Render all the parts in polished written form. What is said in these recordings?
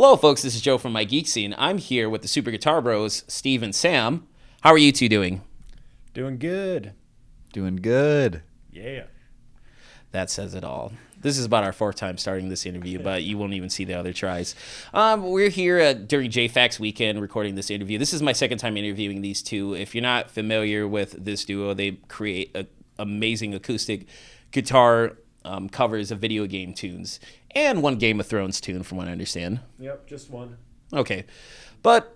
Hello, folks. This is Joe from MIGeekScene. I'm here with the Super Guitar Bros, Steve and Sam. How are you two doing? Doing good. Doing good. Yeah. That says it all. This is about our fourth time starting this interview, but you won't even see the other tries. We're here during JAFAX weekend recording this interview. This is my second time interviewing these two. If you're not familiar with this duo, they create amazing acoustic guitar covers of video game tunes and one Game of Thrones tune, from what I understand. Yep, just one. Okay. But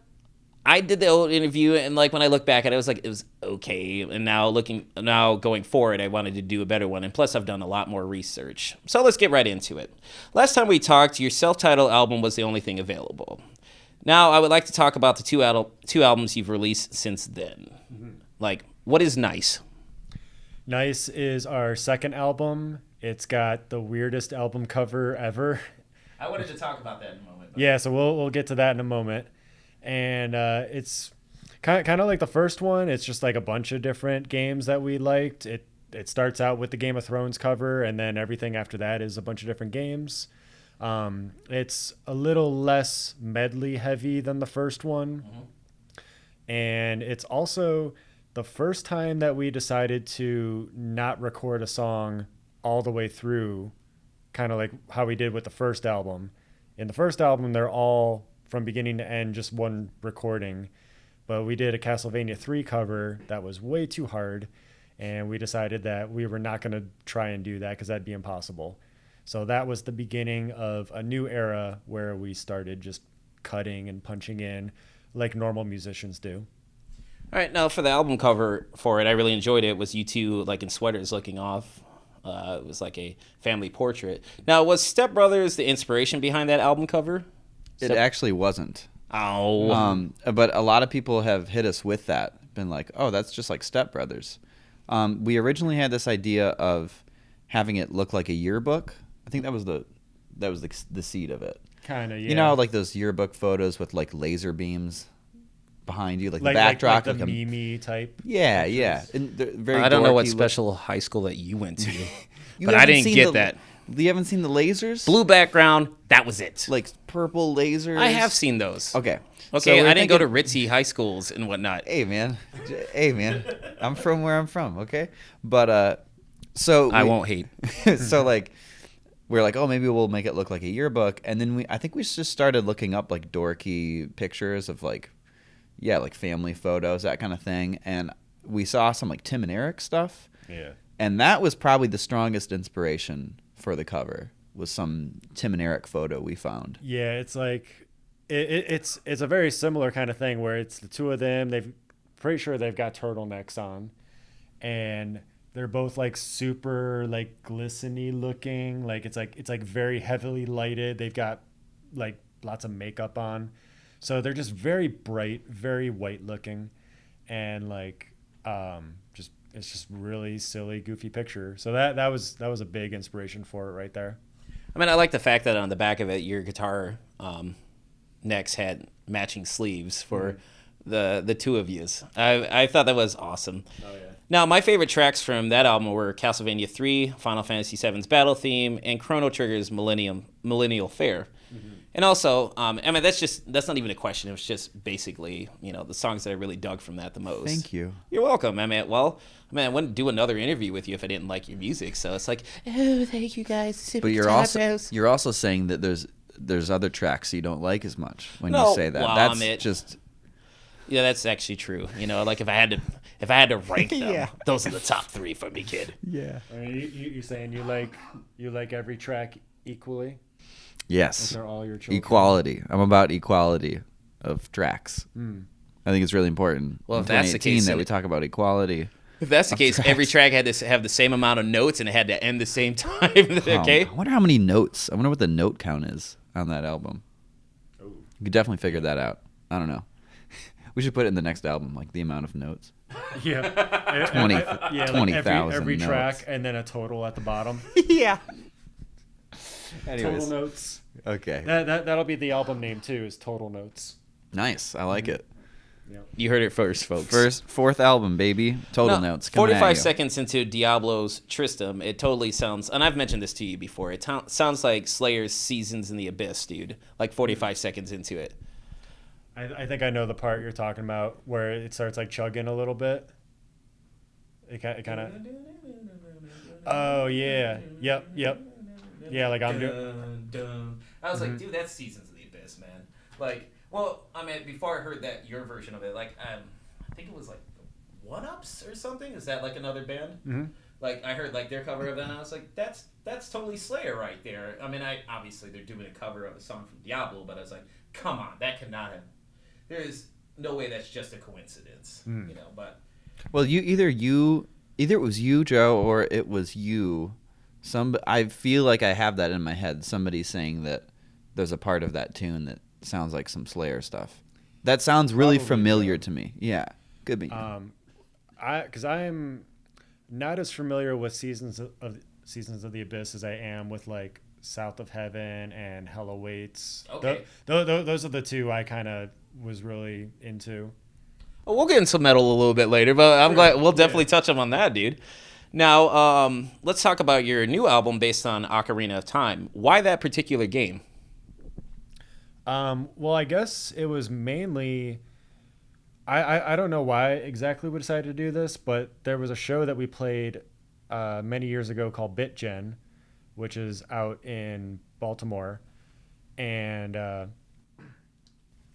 I did the old interview, and like when I look back at it, I was like, it was okay. And now going forward, I wanted to do a better one. And plus, I've done a lot more research. So let's get right into it. Last time we talked, your self-titled album was the only thing available. Now, I would like to talk about the two albums you've released since then. Mm-hmm. Like, what is Nice? Nice is our second album. It's got the weirdest album cover ever. I wanted to talk about that in a moment. Yeah, so we'll get to that in a moment. And it's kind of like the first one. It's just like a bunch of different games that we liked. It starts out with the Game of Thrones cover, and then everything after that is a bunch of different games. It's a little less medley heavy than the first one. Mm-hmm. And it's also the first time that we decided to not record a song all the way through, kind of like how we did with the first album. In the first album, they're all from beginning to end, just one recording. But we did a Castlevania 3 cover that was way too hard, and we decided that we were not going to try and do that because that'd be impossible. So that was the beginning of a new era where we started just cutting and punching in like normal musicians do. All right, now for the album cover for it, I really enjoyed it. It was you two like in sweaters looking off. It was like a family portrait. Now, was Step Brothers the inspiration behind that album cover? It actually wasn't. Oh. But a lot of people have hit us with that. Been like, oh, that's just like Step Brothers. We originally had this idea of having it look like a yearbook. I think that was the seed of it. Kind of, yeah. You know, like those yearbook photos with like laser beams behind you, like the backdrop, like the meme type. Yeah, pictures. yeah. And very I don't know what dorky special high school that you went to, You but I haven't didn't seen get that. You haven't seen the lasers? Blue background, that was it. Like purple lasers? I have seen those. Okay. Okay, So I didn't go to ritzy high schools and whatnot. Hey, man. I'm from where I'm from, okay? But, so... I won't hate. So, like, we're like, oh, maybe we'll make it look like a yearbook. And then I think we just started looking up, like, dorky pictures of, like, like family photos, that kind of thing. And we saw some, like, Tim and Eric stuff. Yeah. And that was probably the strongest inspiration for the cover, was some Tim and Eric photo we found. Yeah, it's like it's a very similar kind of thing where it's the two of them. Pretty sure they've got turtlenecks on, and they're both like super like glistening looking. Like it's like very heavily lighted. They've got like lots of makeup on, so they're just very bright, very white looking, and like it's just really silly, goofy picture. So that was a big inspiration for it right there. I mean, I like the fact that on the back of it, your guitar necks had matching sleeves for the two of yous. I thought that was awesome. Oh, yeah. Now, my favorite tracks from that album were Castlevania 3, Final Fantasy VII's Battle Theme, and Chrono Trigger's Millennial Fair. Mm-hmm. And also, I mean, that's not even a question. It was just basically, the songs that I really dug from that the most. Thank you. You're welcome. I mean, I wouldn't do another interview with you if I didn't like your music. So it's like, oh, thank you guys. Super But you're also saying that there's other tracks you don't like as much when you say that. Well, that's just... Yeah, that's actually true. Like if I had to rank them, Yeah. Those are the top 3 for me, kid. Yeah. I mean, you're saying you like every track equally? Yes. Those are all your children. Equality. I'm about equality of tracks. I think it's really important. Well, if in that's the 2018 case, that we talk about equality. If that's the case, every track had to have the same amount of notes and it had to end the same time. Okay. I wonder how many notes. I wonder what the note count is on that album. Oh. You could definitely figure that out. I don't know. We should put it in the next album, like the amount of notes. Yeah. 20,000 every notes. track and then a total at the bottom. Yeah. Anyways. Total Notes. Okay. That'll be the album name too, is Total Notes. Nice. I like it. You heard it first, folks. Fourth album, baby. Total Notes. Coming 45 at you. seconds into Diablo's Tristram, it totally sounds, and I've mentioned this to you before, it sounds like Slayer's Seasons in the Abyss, dude. Like 45 seconds into it. I think I know the part you're talking about where it starts like chugging a little bit. It kind of. Oh yeah. Yep. Yeah, like I'm doing. I was like, dude, that's Seasons of the Abyss, man. Like, well, I mean, before I heard that your version of it, like, I think it was like One Ups or something. Is that like another band? Mm-hmm. Like I heard like their cover of it, and I was like, that's totally Slayer right there. I mean, obviously they're doing a cover of a song from Diablo, but I was like, come on, that could not have. There's no way that's just a coincidence, you know. But well, either it was you, Joe, or it was you. I feel like I have that in my head. Somebody saying that there's a part of that tune that sounds like some Slayer stuff. That sounds really familiar to me. Yeah, could be. Because I'm not as familiar with Seasons of the Abyss as I am with like South of Heaven and Hell Awaits. Okay. Those are the two I kind of was really into. well, we'll get into metal a little bit later, but I'm glad we'll definitely touch on that, dude. Now, let's talk about your new album based on Ocarina of Time. Why that particular game? Well, I guess it was mainly. I don't know why exactly we decided to do this, but there was a show that we played many years ago called BitGen, which is out in Baltimore. And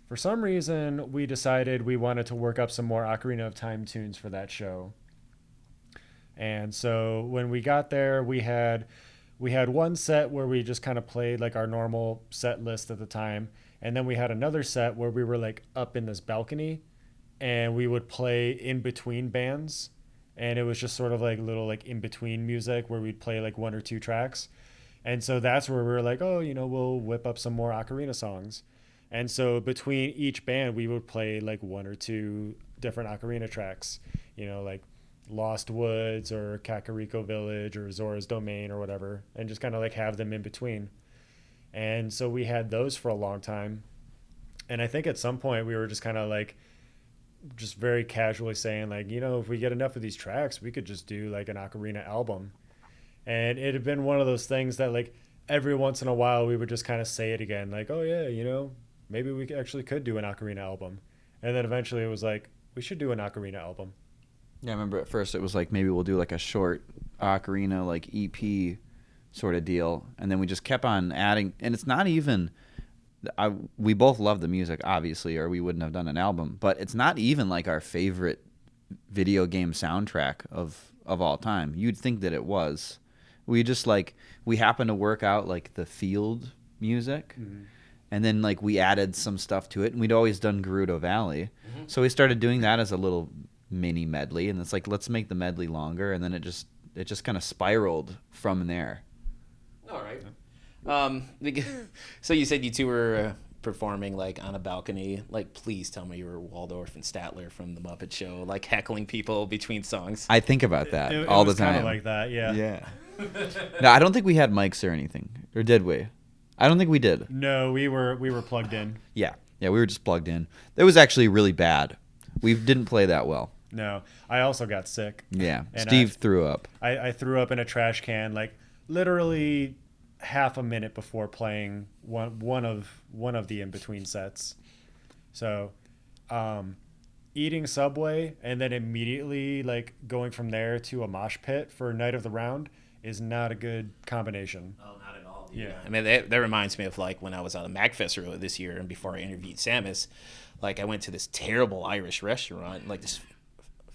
for some reason, we decided we wanted to work up some more Ocarina of Time tunes for that show. And so when we got there, we had one set where we just kind of played like our normal set list at the time. And then we had another set where we were like up in this balcony and we would play in between bands. And it was just sort of like little like in between music where we'd play like one or two tracks. And so that's where we were like, oh, you know, we'll whip up some more Ocarina songs. And so between each band, we would play like one or two different Ocarina tracks, you know, like Lost Woods or Kakariko Village or Zora's Domain or whatever, and just kind of like have them in between. And so we had those for a long time. And I think at some point we were just kind of like, just very casually saying like, you know, if we get enough of these tracks, we could just do like an Ocarina album. And it had been one of those things that like every once in a while we would just kind of say it again, like, oh yeah, you know, maybe we actually could do an Ocarina album. And then eventually it was like, we should do an Ocarina album. Yeah, I remember at first it was like maybe we'll do like a short Ocarina like EP sort of deal, and then we just kept on adding. And it's not even we both love the music, obviously, or we wouldn't have done an album. But it's not even like our favorite video game soundtrack of all time. You'd think that it was. We just like we happened to work out like the field music. Mm-hmm. And then like we added some stuff to it, and we'd always done Gerudo Valley. Mm-hmm. So we started doing that as a little mini medley, and it's like, let's make the medley longer, and then it just kind of spiraled from there. All right. So you said you two were performing like on a balcony. Like, please tell me you were Waldorf and Statler from the Muppet Show, like heckling people between songs. I think about that all the time. Kind of like that, yeah. Yeah. No, I don't think we had mics or anything, or did we? I don't think we did. No, we were plugged in. Yeah, we were just plugged in. It was actually really bad. We didn't play that well. No, I also got sick. Yeah, Steve threw up. I threw up in a trash can, like literally half a minute before playing one of the in between sets. So, eating Subway and then immediately like going from there to a mosh pit for Night of the Round is not a good combination. Oh, not at all. Yeah. I mean, that reminds me of like when I was on a MagFest earlier this year, and before I interviewed Samus, like I went to this terrible Irish restaurant, like this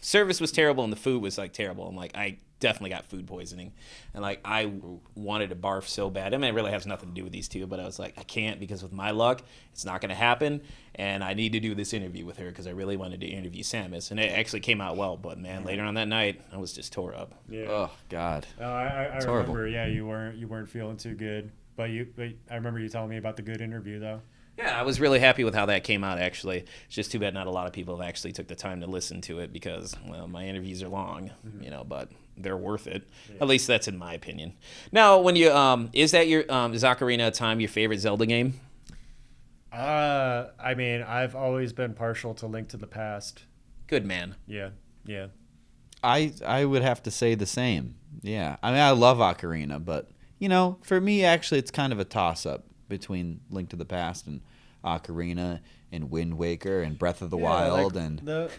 service was terrible and the food was like terrible. I'm like, I definitely got food poisoning, and like I wanted to barf so bad. I mean, it really has nothing to do with these two, but I was like, I can't, because with my luck, it's not going to happen, and I need to do this interview with her because I really wanted to interview Samus, and it actually came out well. But man, later on that night, I was just tore up. Yeah. Oh God. I remember. Horrible. Yeah, you weren't feeling too good, but I remember you telling me about the good interview though. Yeah, I was really happy with how that came out, actually. It's just too bad not a lot of people actually took the time to listen to it because, well, my interviews are long, you know, but they're worth it. Yeah. At least that's in my opinion. Now, when you is Ocarina of Time your favorite Zelda game? I mean, I've always been partial to Link to the Past. Good man. Yeah. I would have to say the same. Yeah. I mean, I love Ocarina, but, for me, actually, it's kind of a toss-up between Link to the Past and Ocarina and Wind Waker and Breath of the Wild. There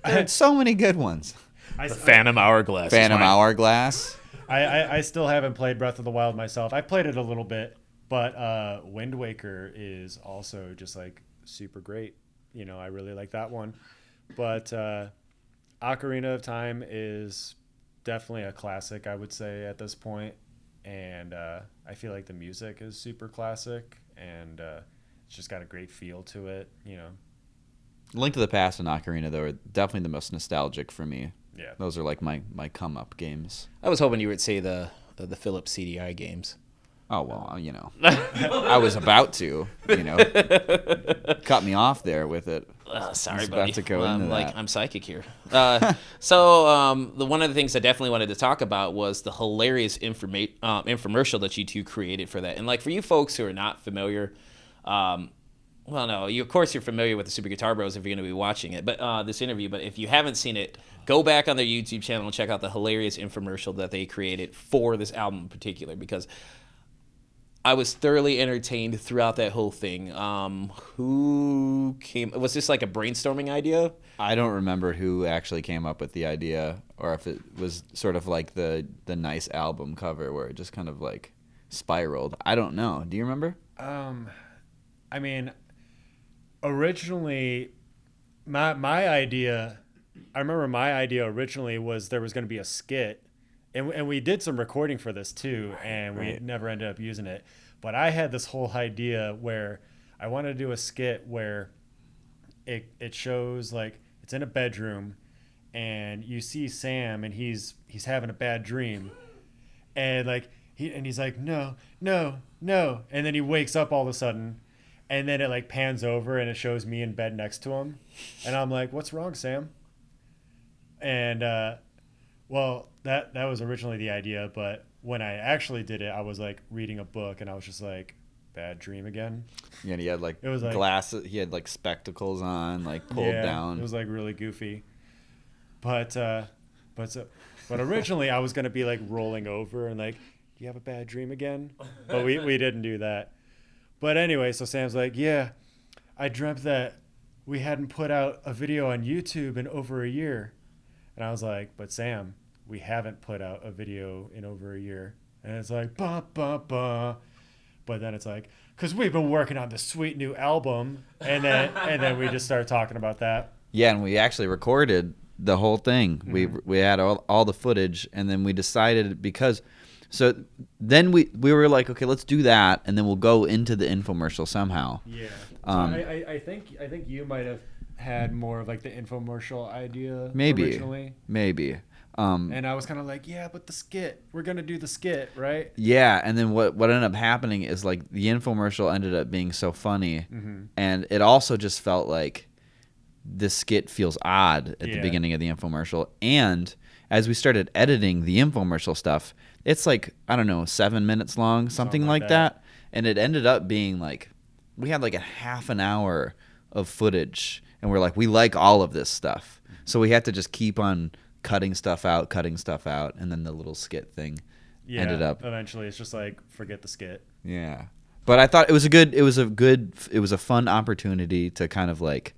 are so many good ones. The Phantom Hourglass. Phantom Hourglass. I still haven't played Breath of the Wild myself. I played it a little bit, but Wind Waker is also just like super great. I really like that one. But Ocarina of Time is definitely a classic, I would say, at this point. And I feel like the music is super classic, and it's just got a great feel to it. Link to the Past and Ocarina, though, are definitely the most nostalgic for me. Yeah, those are like my come-up games. I was hoping you would say the Philips CDI games. Oh, well, I was about to, cut me off there with it. Sorry, about buddy. To go into that. I'm psychic here. So one of the things I definitely wanted to talk about was the hilarious infomercial that you two created for that. And like for you folks who are not familiar, of course you're familiar with the Super Guitar Bros if you're going to be watching it, but this interview. But if you haven't seen it, go back on their YouTube channel and check out the hilarious infomercial that they created for this album in particular, because I was thoroughly entertained throughout that whole thing. Who came? Was this like a brainstorming idea? I don't remember who actually came up with the idea, or if it was sort of like the nice album cover where it just kind of like spiraled. I don't know. Do you remember? I mean, originally, my idea. I remember my idea originally was there was going to be a skit. And we did some recording for this too, and we never ended up using it. But I had this whole idea where I wanted to do a skit where it shows like it's in a bedroom, and you see Sam, and he's having a bad dream, and like he's like no, and then he wakes up all of a sudden, and then it like pans over and it shows me in bed next to him, and I'm like, what's wrong, Sam? And well, that was originally the idea, but when I actually did it, I was like reading a book, and I was just like, bad dream again. Yeah, and he had like it was like glasses. He had like spectacles on, like pulled down. It was like really goofy. But originally I was gonna be like rolling over and like, do you have a bad dream again? But we didn't do that. But anyway, so Sam's like, yeah, I dreamt that we hadn't put out a video on YouTube in over a year. And I was like, but Sam, we haven't put out a video in over a year. And it's like, bah, bah, bah. But then it's like, because we've been working on this sweet new album. And then we just started talking about that. Yeah, and we actually recorded the whole thing. Mm-hmm. We had all the footage, and then we decided so then we were like, okay, let's do that, and then we'll go into the infomercial somehow. Yeah. I think you might have had more of like the infomercial idea originally. Maybe. And I was kind of like, yeah, but the skit, we're going to do the skit, right? Yeah, and then what ended up happening is like the infomercial ended up being so funny, mm-hmm. and it also just felt like the skit feels odd at the beginning of the infomercial. And as we started editing the infomercial stuff, it's like, I don't know, 7 minutes long, something like that. And it ended up being like, we had like a half an hour of footage, and we're like, we like all of this stuff. So we had to just keep on cutting stuff out, and then the little skit thing ended up. Eventually, it's just like, forget the skit. Yeah. But I thought it was a fun opportunity to kind of like,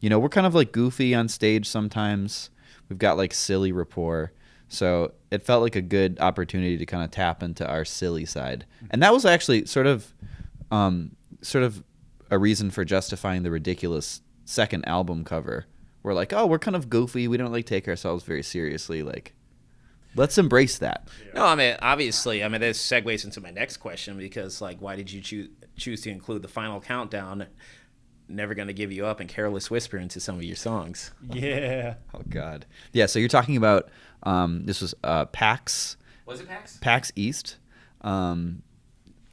we're kind of like goofy on stage sometimes. We've got like silly rapport. So it felt like a good opportunity to kind of tap into our silly side. And that was actually sort of a reason for justifying the ridiculous second album cover. We're like, oh, we're kind of goofy. We don't like take ourselves very seriously. Like, let's embrace that. No, I mean, obviously, this segues into my next question, because like, why did you choose to include the final countdown, Never Gonna Give You Up, and Careless Whisper into some of your songs? Yeah. Oh God. Yeah. So you're talking about this was PAX. Was it PAX? PAX East.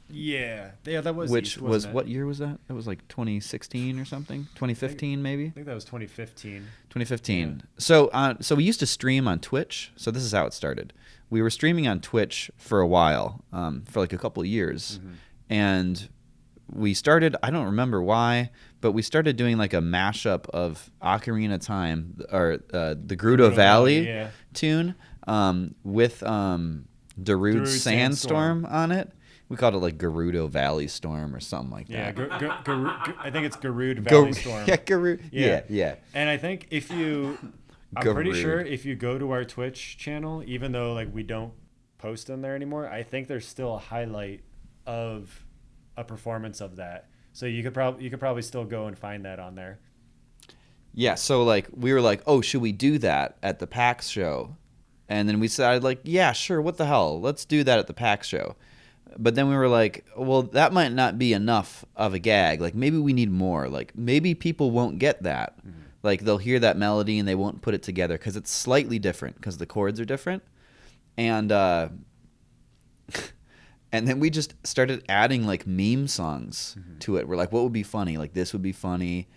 Yeah, that was which East, was what year was that? That was like 2016 or something. 2015 maybe. I think that was 2015. 2015. Yeah. So we used to stream on Twitch. So this is how it started. We were streaming on Twitch for a while, for like a couple of years, mm-hmm. and we started, I don't remember why, but we started doing like a mashup of Ocarina of Time, or the Gerudo Valley yeah. tune, with Darude's Darude's Sandstorm on it. We called it like Gerudo Valley Storm or something like Yeah, that. I think it's Garud Valley Storm. Yeah, Garud. Yeah. And I think I'm pretty sure if you go to our Twitch channel, even though like we don't post on there anymore, I think there's still a highlight of a performance of that. So you could probably still go and find that on there. Yeah, so like we were like, oh, should we do that at the PAX show? And then we decided like, yeah, sure, what the hell? Let's do that at the PAX show. But then we were like, well, that might not be enough of a gag. Like maybe we need more. Like maybe people won't get that. Mm-hmm. Like they'll hear that melody and they won't put it together because it's slightly different because the chords are different. And and then we just started adding like meme songs to it. We're like, what would be funny? Like this would be funny.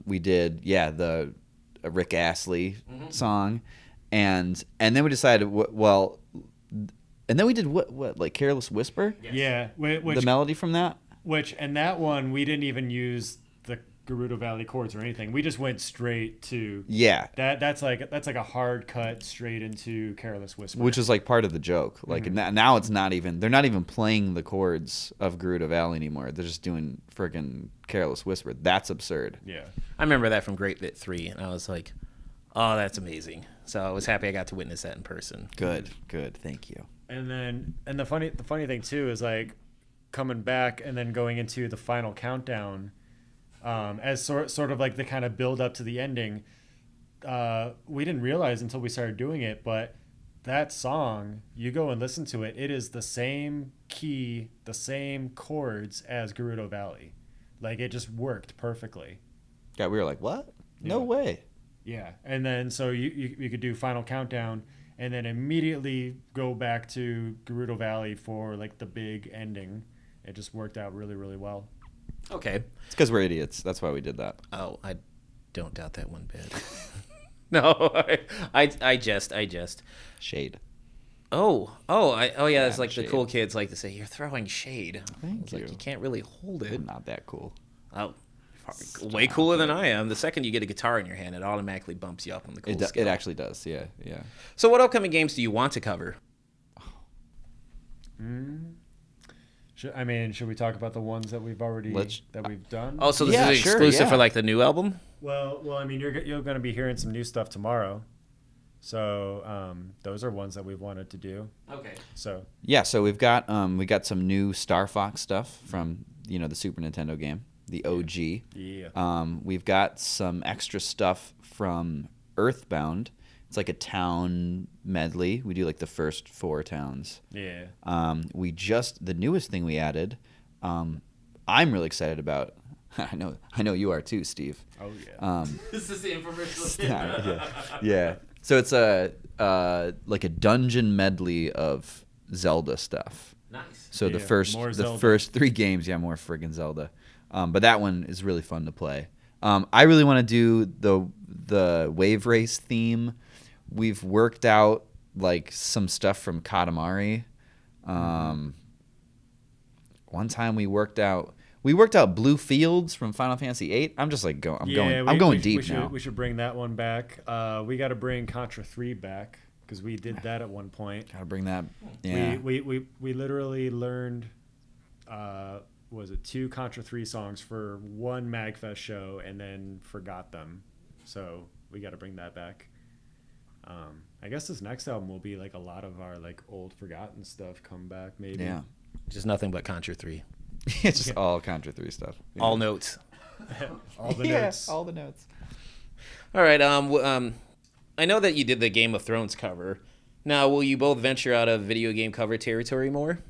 We did the Rick Astley song, and then we decided and then we did what like Careless Whisper. Yeah, the melody from that. And that one we didn't even use the Gerudo Valley chords or anything. We just went straight to That's like a hard cut straight into Careless Whisper, which is like part of the joke. Like now it's not even, they're not even playing the chords of Gerudo Valley anymore. They're just doing friggin' Careless Whisper. That's absurd. Yeah, I remember that from Great Bit 3, and I was like, oh, that's amazing. So I was happy I got to witness that in person. Good. Thank you. And the funny thing too is like coming back and then going into the final countdown, as sort of like the kind of build up to the ending. We didn't realize until we started doing it, but that song, you go and listen to it, it is the same key, the same chords as Gerudo Valley. Like it just worked perfectly. Yeah, we were like, what? No way. Yeah, and then so you could do final countdown and then immediately go back to Gerudo Valley for like the big ending. It just worked out really, really well. Okay. It's because we're idiots. That's why we did that. Oh, I don't doubt that one bit. No, I jest. Shade. Yeah, it's like shade. the cool kids like to say, you're throwing shade. Thank you. Like, you can't really hold it. I'm not that cool. Oh, way cooler than I am. The second you get a guitar in your hand, it automatically bumps you up on the cool scale. It actually does, yeah. So what upcoming games do you want to cover? Should we talk about the ones that we've done? Oh, so this is exclusive for like the new album? Well, I mean, you're going to be hearing some new stuff tomorrow. So those are ones that we've wanted to do. Okay. So we got some new Star Fox stuff from the Super Nintendo game, the OG. Yeah. We've got some extra stuff from Earthbound. It's like a town medley. We do like the first 4 towns. Yeah. The newest thing we added, I'm really excited about. I know you are too, Steve. Oh yeah. This is the infomercial. Yeah. So it's like a dungeon medley of Zelda stuff. Nice. So the first 3 games, more friggin' Zelda. But that one is really fun to play. I really want to do the Wave Race theme. We've worked out like some stuff from Katamari. One time we worked out Blue Fields from Final Fantasy VIII. I'm just like I'm going deep now. We should bring that one back. We got to bring Contra 3 back because we did that at one point. Got to bring that. Yeah. We literally learned was it 2 Contra 3 songs for one MagFest show and then forgot them. So we got to bring that back. I guess this next album will be like a lot of our like old forgotten stuff come back maybe. Yeah. Just nothing but Contra 3. It's just all Contra 3 stuff. Yeah. All notes. All the notes. All the notes. All right. I know that you did the Game of Thrones cover. Now, will you both venture out of video game cover territory more?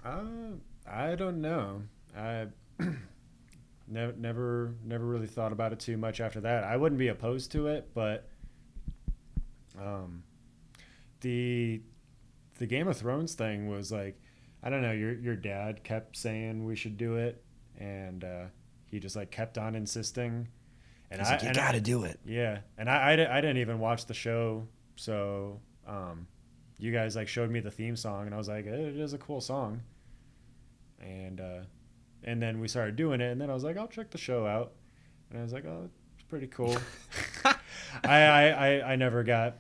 I don't know. I never really thought about it too much after that. I wouldn't be opposed to it, but the Game of Thrones thing was like, I don't know, your dad kept saying we should do it, and he just like kept on insisting. And you gotta do it. Yeah, and I didn't even watch the show, so you guys like showed me the theme song, and I was like, it is a cool song, and And then we started doing it, and then I was like, I'll check the show out. And I was like, oh, it's pretty cool. I never got,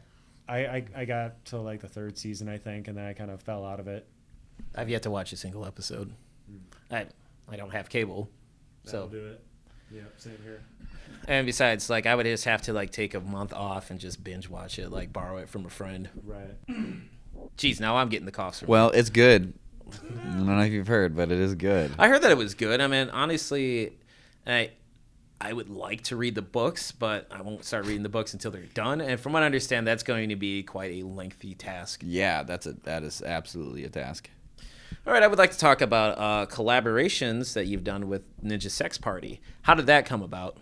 I got to like the third season, I think, and then I kind of fell out of it. I've yet to watch a single episode. I don't have cable, so That'll do it. Yeah, same here. And besides, like, I would just have to like take a month off and just binge watch it, like borrow it from a friend. Right. Jeez, now I'm getting the coughs from Well, it's good. I don't know if you've heard, but it is good. I heard that it was good. I mean, honestly, I would like to read the books, but I won't start reading the books until they're done. And from what I understand, that's going to be quite a lengthy task. Yeah, that is absolutely a task. All right, I would like to talk about collaborations that you've done with Ninja Sex Party. How did that come about?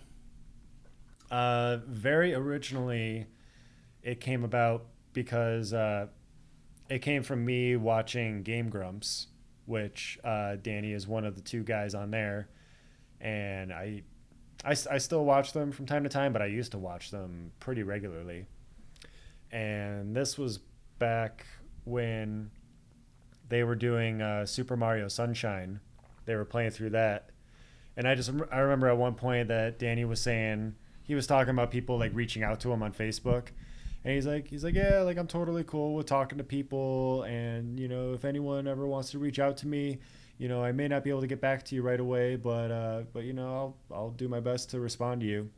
Very originally, it came about because it came from me watching Game Grumps, which Danny is one of the two guys on there, and I still watch them from time to time, but I used to watch them pretty regularly. And this was back when they were doing Super Mario Sunshine. They were playing through that, and I remember at one point that Danny was saying, he was talking about people like reaching out to him on Facebook, and he's like yeah, like I'm totally cool with talking to people, and you know, if anyone ever wants to reach out to me, you know, I may not be able to get back to you right away, but you know, I'll do my best to respond to you.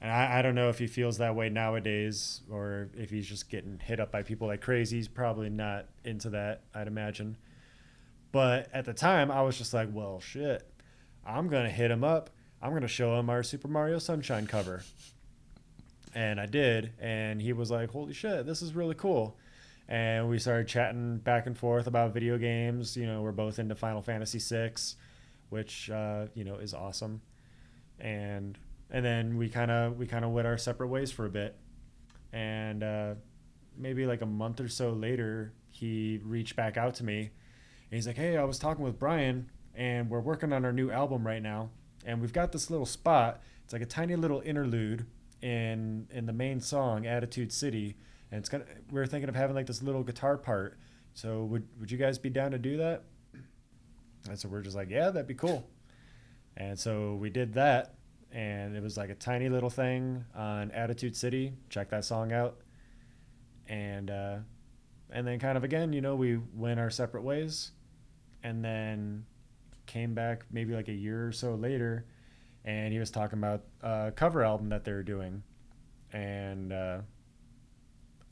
And I don't know if he feels that way nowadays, or if he's just getting hit up by people like crazy. He's probably not into that, I'd imagine. But at the time, I was just like, well, shit, I'm going to hit him up. I'm going to show him our Super Mario Sunshine cover. And I did, and he was like, holy shit, this is really cool. And we started chatting back and forth about video games. You know, we're both into Final Fantasy VI, which, you know, is awesome. And then we kind of went our separate ways for a bit. And maybe like a month or so later, he reached back out to me. And he's like, hey, I was talking with Brian, and we're working on our new album right now. And we've got this little spot. It's like a tiny little interlude in the main song, Attitude City. And we're thinking of having like this little guitar part. So would you guys be down to do that? And so we're just like, yeah, that'd be cool. And so we did that. And it was like a tiny little thing on Attitude City. Check that song out. And then kind of again, you know, we went our separate ways, and then came back maybe like a year or so later, and he was talking about a cover album that they were doing. And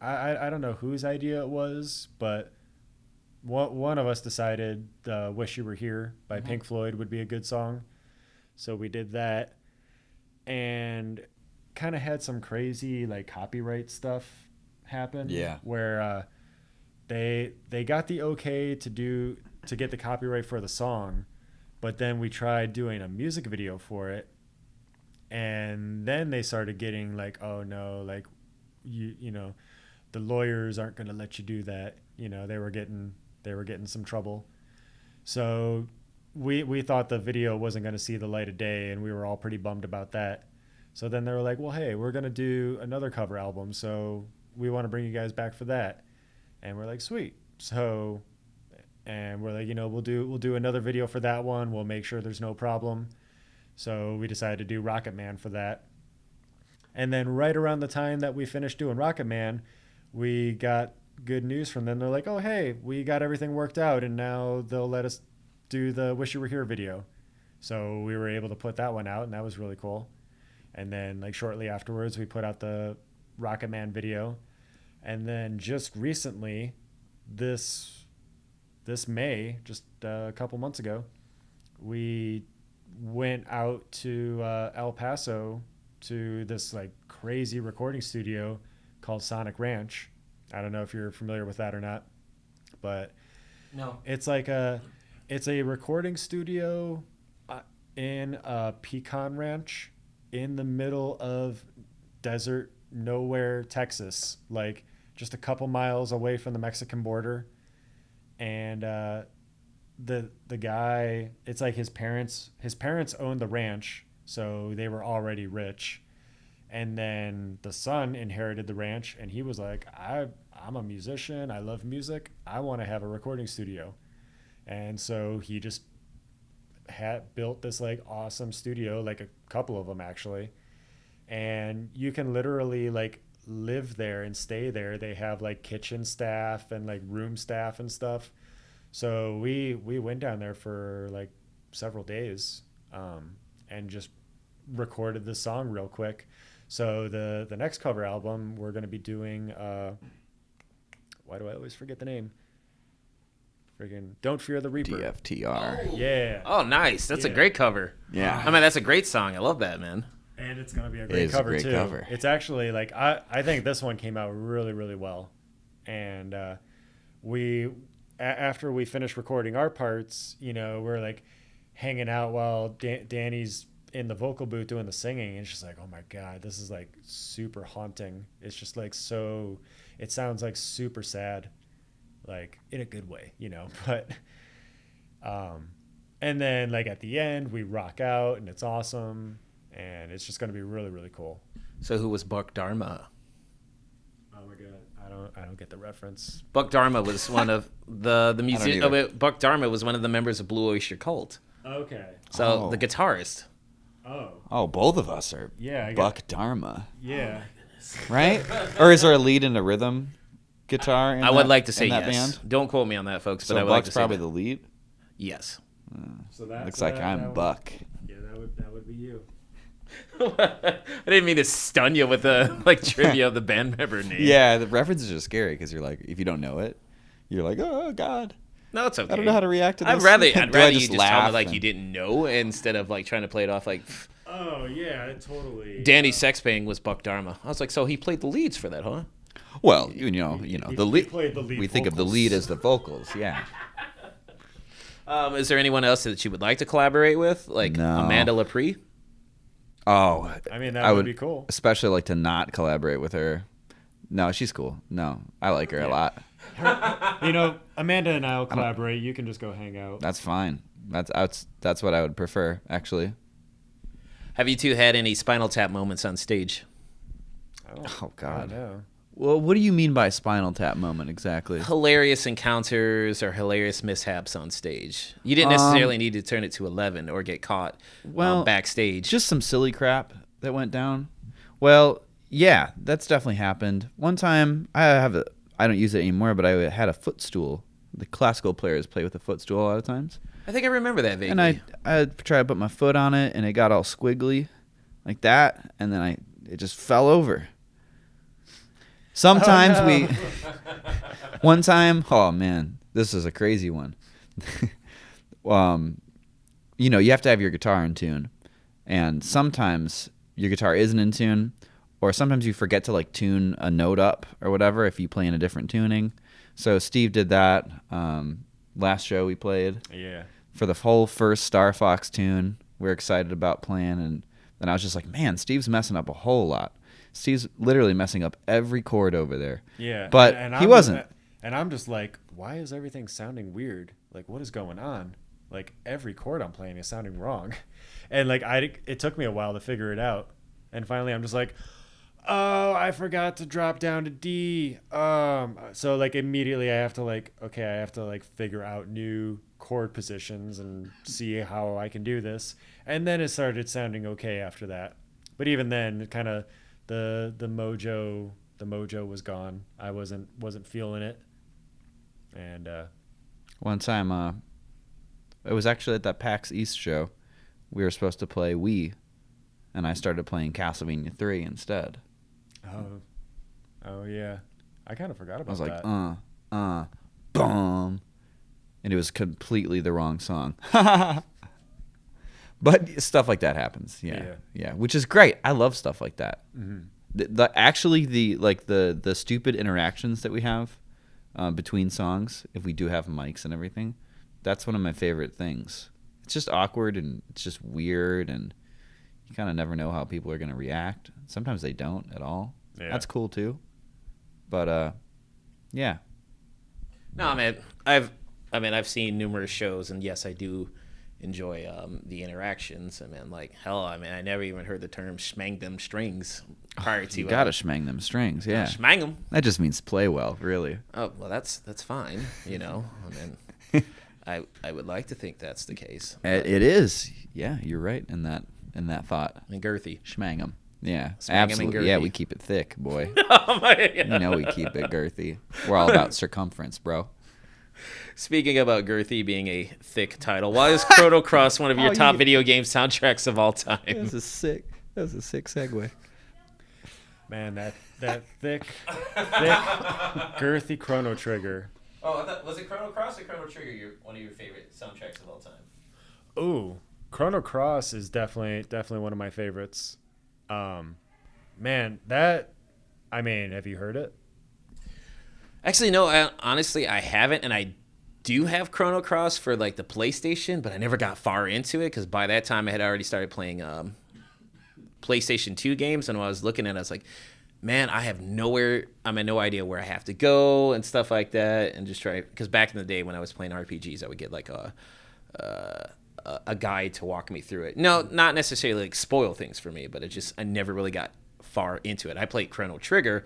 I don't know whose idea it was, but one of us decided Wish You Were Here by Pink Floyd would be a good song. So we did that. And kind of had some crazy like copyright stuff happen. Yeah. Where they got the okay to get the copyright for the song, but then we tried doing a music video for it, and then they started getting like, oh no, like you know, the lawyers aren't going to let you do that. You know, they were getting some trouble. So we thought the video wasn't going to see the light of day, and we were all pretty bummed about that. So then they were like, well, hey, we're going to do another cover album, so we want to bring you guys back for that. And we're like, sweet. So, and we're like, you know, we'll do another video for that one. We'll make sure there's no problem. So we decided to do Rocket Man for that. And then right around the time that we finished doing Rocket Man, we got good news from them. They're like, oh, hey, we got everything worked out, and now they'll let us do the Wish You Were Here video. So we were able to put that one out, and that was really cool. And then like shortly afterwards, we put out the Rocket Man video. And then just recently, this May, just a couple months ago, we went out to El Paso to this like crazy recording studio called Sonic Ranch. I don't know if you're familiar with that or not, but No. it's a recording studio in a pecan ranch in the middle of desert nowhere, Texas, like just a couple miles away from the Mexican border. And the guy, it's like his parents owned the ranch, so they were already rich. And then the son inherited the ranch, and he was like, I'm a musician, I love music, I want to have a recording studio. And so he just had built this like awesome studio, like a couple of them actually, and you can literally like live there and stay there. They have like kitchen staff and like room staff and stuff. So we went down there for like several days, and just recorded the song real quick. So the next cover album we're going to be doing, why do I always forget the name? Friggin' Don't Fear the Reaper. DFTR. Yeah. Oh, nice. That's a great cover. Yeah. I mean, that's a great song. I love that, man. And it's going to be a great cover, too. Cover. It's actually, like, I think this one came out really, really well. And after we finished recording our parts, you know, we're, like, hanging out while Danny's in the vocal booth doing the singing. And it's just like, oh, my God, this is, like, super haunting. It's just, like, so... It sounds, like, super sad. Like, in a good way, you know. But... and then, like, at the end, we rock out, and it's awesome. And it's just going to be really, really cool. So who was Buck Dharma? Oh my God, I don't get the reference. Buck Dharma was one of the music. Buck Dharma was one of the members of Blue Oyster Cult. Okay. So the guitarist. Oh, both of us are Buck Dharma. Yeah. Right? Or is there a lead and a rhythm guitar in I would like to say that yes. band? Don't quote me on that, folks, but So I would Buck's like to say probably that. the lead? Yes. So that Looks like I'm Buck. Yeah, that would be you. I didn't mean to stun you with the like trivia of the band member name. Yeah, the references are scary because you're like, if you don't know it, you're like, oh God. No, it's okay. I don't know how to react to this. I'd rather Do I you just tell me laugh like and- you didn't know instead of like trying to play it off like Oh yeah, totally. Danny Sexbang was Buck Dharma. I was like, so he played the leads for that, huh? Well, you know, the lead. played the lead We think of the vocals. lead as the vocals. Yeah. Is there anyone else that you would like to collaborate with, like No. Amanda Lepre? Oh, I mean, that I would be cool. Especially like to not collaborate with her. No, she's cool. No, I like her a lot. You know, Amanda and I'll collaborate. You can just go hang out. That's fine. That's what I would prefer, actually. Have you two had any Spinal Tap moments on stage? Oh God. No. Well, what do you mean by Spinal Tap moment exactly? Hilarious encounters or hilarious mishaps on stage. You didn't necessarily need to turn it to 11 or get caught backstage. Just some silly crap that went down. Well, yeah, that's definitely happened. One time, I don't use it anymore, but I had a footstool. The classical players play with a footstool a lot of times. I think I remember that vaguely. And I tried to put my foot on it, and it got all squiggly like that, and then it just fell over. Sometimes one time, oh man, this is a crazy one. You know, you have to have your guitar in tune, and sometimes your guitar isn't in tune, or sometimes you forget to like tune a note up or whatever if you play in a different tuning. So Steve did that last show we played. Yeah. For the whole first Star Fox tune, we were excited about playing, and then I was just like, man, Steve's messing up a whole lot. Steve's literally messing up every chord over there. Yeah. But he wasn't. And I'm just like, why is everything sounding weird? Like, what is going on? Like, every chord I'm playing is sounding wrong. And, like, it took me a while to figure it out. And finally, I'm just like, oh, I forgot to drop down to D. So, like, immediately I have to figure out new chord positions and see how I can do this. And then it started sounding okay after that. But even then, kind of the mojo was gone. I wasn't feeling it. And One time, it was actually at that PAX East show. We were supposed to play Wii, and I started playing Castlevania 3 instead. Oh yeah, I kind of forgot about I was that. like, boom, and it was completely the wrong song. But stuff like that happens, yeah, which is great. I love stuff like that. Mm-hmm. The stupid interactions that we have between songs, if we do have mics and everything, that's one of my favorite things. It's just awkward and it's just weird, and you kind of never know how people are going to react. Sometimes they don't at all. Yeah. That's cool too. But yeah. No, man. I've seen numerous shows, and yes, I do enjoy the interactions. I mean, like hell, I never even heard the term "schmang them strings" prior to. You gotta schmang them strings, yeah. Schmang them. That just means play well, really. Oh well, that's fine. You know, I mean, I would like to think that's the case. It is. Yeah, you're right in that thought. And girthy. Schmang'em. Yeah, Smang 'em and absolutely. Yeah, girthy. we keep it thick, boy. Oh my You know we keep it girthy. We're all about circumference, bro. Speaking about girthy being a thick title, why is Chrono Cross one of your top video game soundtracks of all time? That was a sick segue. Man, that thick, girthy Chrono Trigger. Oh, I thought, was it Chrono Cross or Chrono Trigger one of your favorite soundtracks of all time? Ooh, Chrono Cross is definitely one of my favorites. Man, have you heard it? Actually, no. Honestly, I haven't, and I do have Chrono Cross for like the PlayStation, but I never got far into it because by that time I had already started playing PlayStation 2 games, and when I was looking at it, I was like, man, I have no idea where I have to go and stuff like that, and just try, because back in the day when I was playing RPGs, I would get like a guide to walk me through it. No, not necessarily like spoil things for me, but I never really got far into it. I played Chrono Trigger,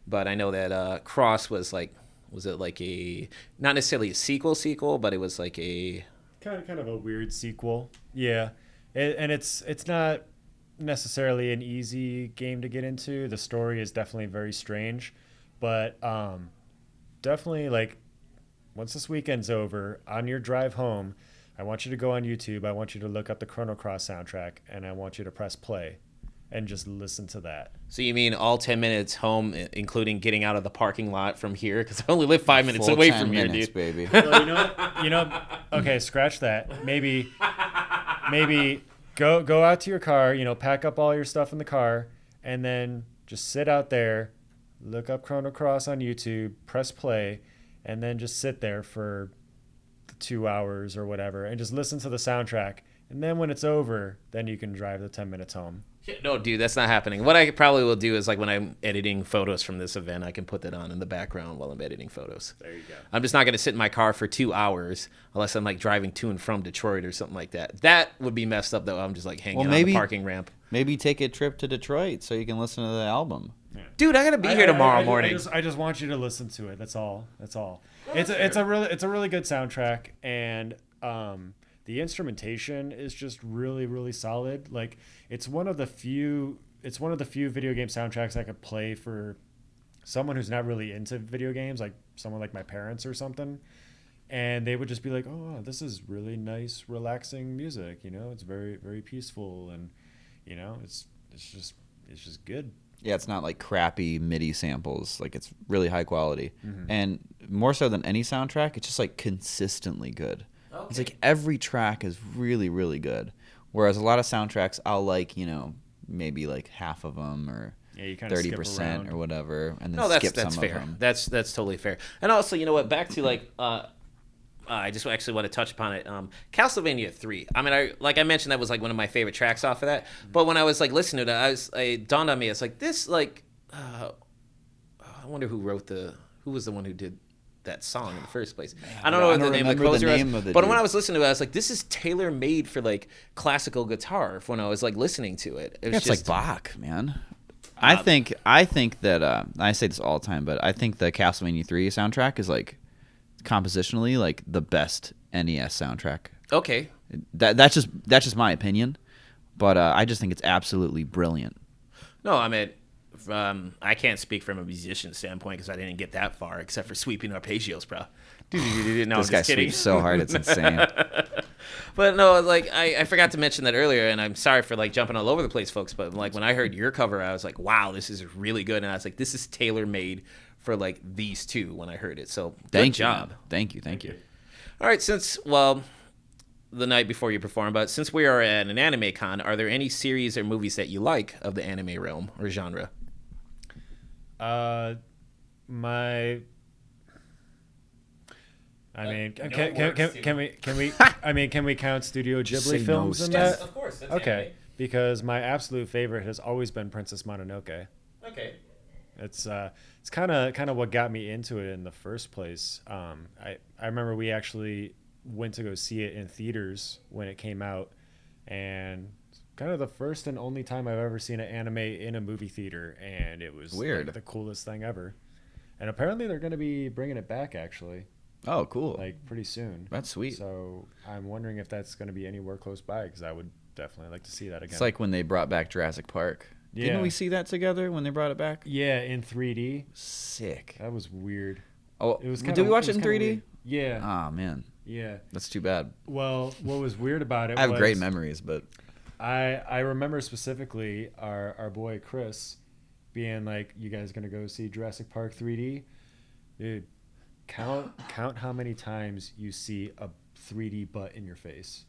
but I know that Cross was it like a, not necessarily a sequel, but it was like a kind of a weird sequel. Yeah, and it's not necessarily an easy game to get into. The story is definitely very strange, but definitely, like, once this weekend's over, on your drive home, I want you to go on YouTube. I want you to look up the Chrono Cross soundtrack, and I want you to press play and just listen to that. So you mean all 10 minutes home, including getting out of the parking lot from here? Because I only live 5 minutes Full away 10 from here, minutes, dude. baby. Well, you know. Okay, scratch that. Maybe go out to your car. Pack up all your stuff in the car, and then just sit out there, look up Chrono Cross on YouTube, press play, and then just sit there for 2 hours or whatever, and just listen to the soundtrack. And then when it's over, then you can drive the 10 minutes home. No, dude, that's not happening. What I probably will do is, like, when I'm editing photos from this event, I can put that on in the background while I'm editing photos. There you go. I'm just not going to sit in my car for 2 hours unless I'm, like, driving to and from Detroit or something like that. That would be messed up, though. I'm just, like, hanging on the parking ramp. Maybe take a trip to Detroit so you can listen to the album. Yeah. Dude, I got to be here tomorrow morning. I just want you to listen to it. That's all. It's a really good soundtrack, and the instrumentation is just really, really solid. Like, it's one of the few video game soundtracks I could play for someone who's not really into video games, like someone like my parents or something. And they would just be like, "Oh, this is really nice, relaxing music. It's very, very peaceful, and it's just good." Yeah, it's not like crappy MIDI samples. Like, it's really high quality. And more so than any soundtrack, it's just like consistently good. Okay. It's like every track is really, really good. Whereas a lot of soundtracks, I'll like, maybe like half of them or 30% or whatever, and then skip some fair. of them. That's totally fair. And also, you know what? Back to like, I just actually want to touch upon it. Castlevania 3. I mean, like I mentioned, that was like one of my favorite tracks off of that. But when I was like listening to it, it dawned on me. It's like this, like, I wonder who was the one who did that song in the first place. I don't know what the name of the composer was. But when I was listening to it, I was like, this is tailor made for like classical guitar. When I was like listening to it, It's like Bach, man. I think that I say this all the time, but I think the Castlevania 3 soundtrack is like compositionally like the best NES soundtrack. Okay. That's just my opinion, but I just think it's absolutely brilliant. No, I mean, I can't speak from a musician standpoint because I didn't get that far, except for sweeping arpeggios, bro. No, this guy sweeps so hard, it's insane. But no, like I forgot to mention that earlier, and I'm sorry for like jumping all over the place, folks. But like when I heard your cover, I was like, wow, this is really good, and I was like, this is tailor made for like these two when I heard it. So good job. Thank you. All right, the night before you perform, but since we are at an anime con, are there any series or movies that you like of the anime realm or genre? Can we count Studio Ghibli films in that? Yes, of course. That's okay, anime. Because my absolute favorite has always been Princess Mononoke. Okay. It's kind of what got me into it in the first place. I remember we actually went to go see it in theaters when it came out, and kind of the first and only time I've ever seen an anime in a movie theater, and it was weird, like the coolest thing ever. And apparently they're going to be bringing it back, actually. Oh, cool. like pretty soon. That's sweet. So I'm wondering if that's going to be anywhere close by, because I would definitely like to see that again. It's like when they brought back Jurassic Park. Yeah. Didn't we see that together when they brought it back? Yeah, in 3D. Sick. That was weird. Oh, It was did we watch it in 3D? Weird. Yeah. Ah, man. Yeah. That's too bad. Well, what was weird about it I have was great memories, but I remember specifically our boy Chris being like, "You guys gonna go see Jurassic Park 3D?" Dude, count how many times you see a 3D butt in your face.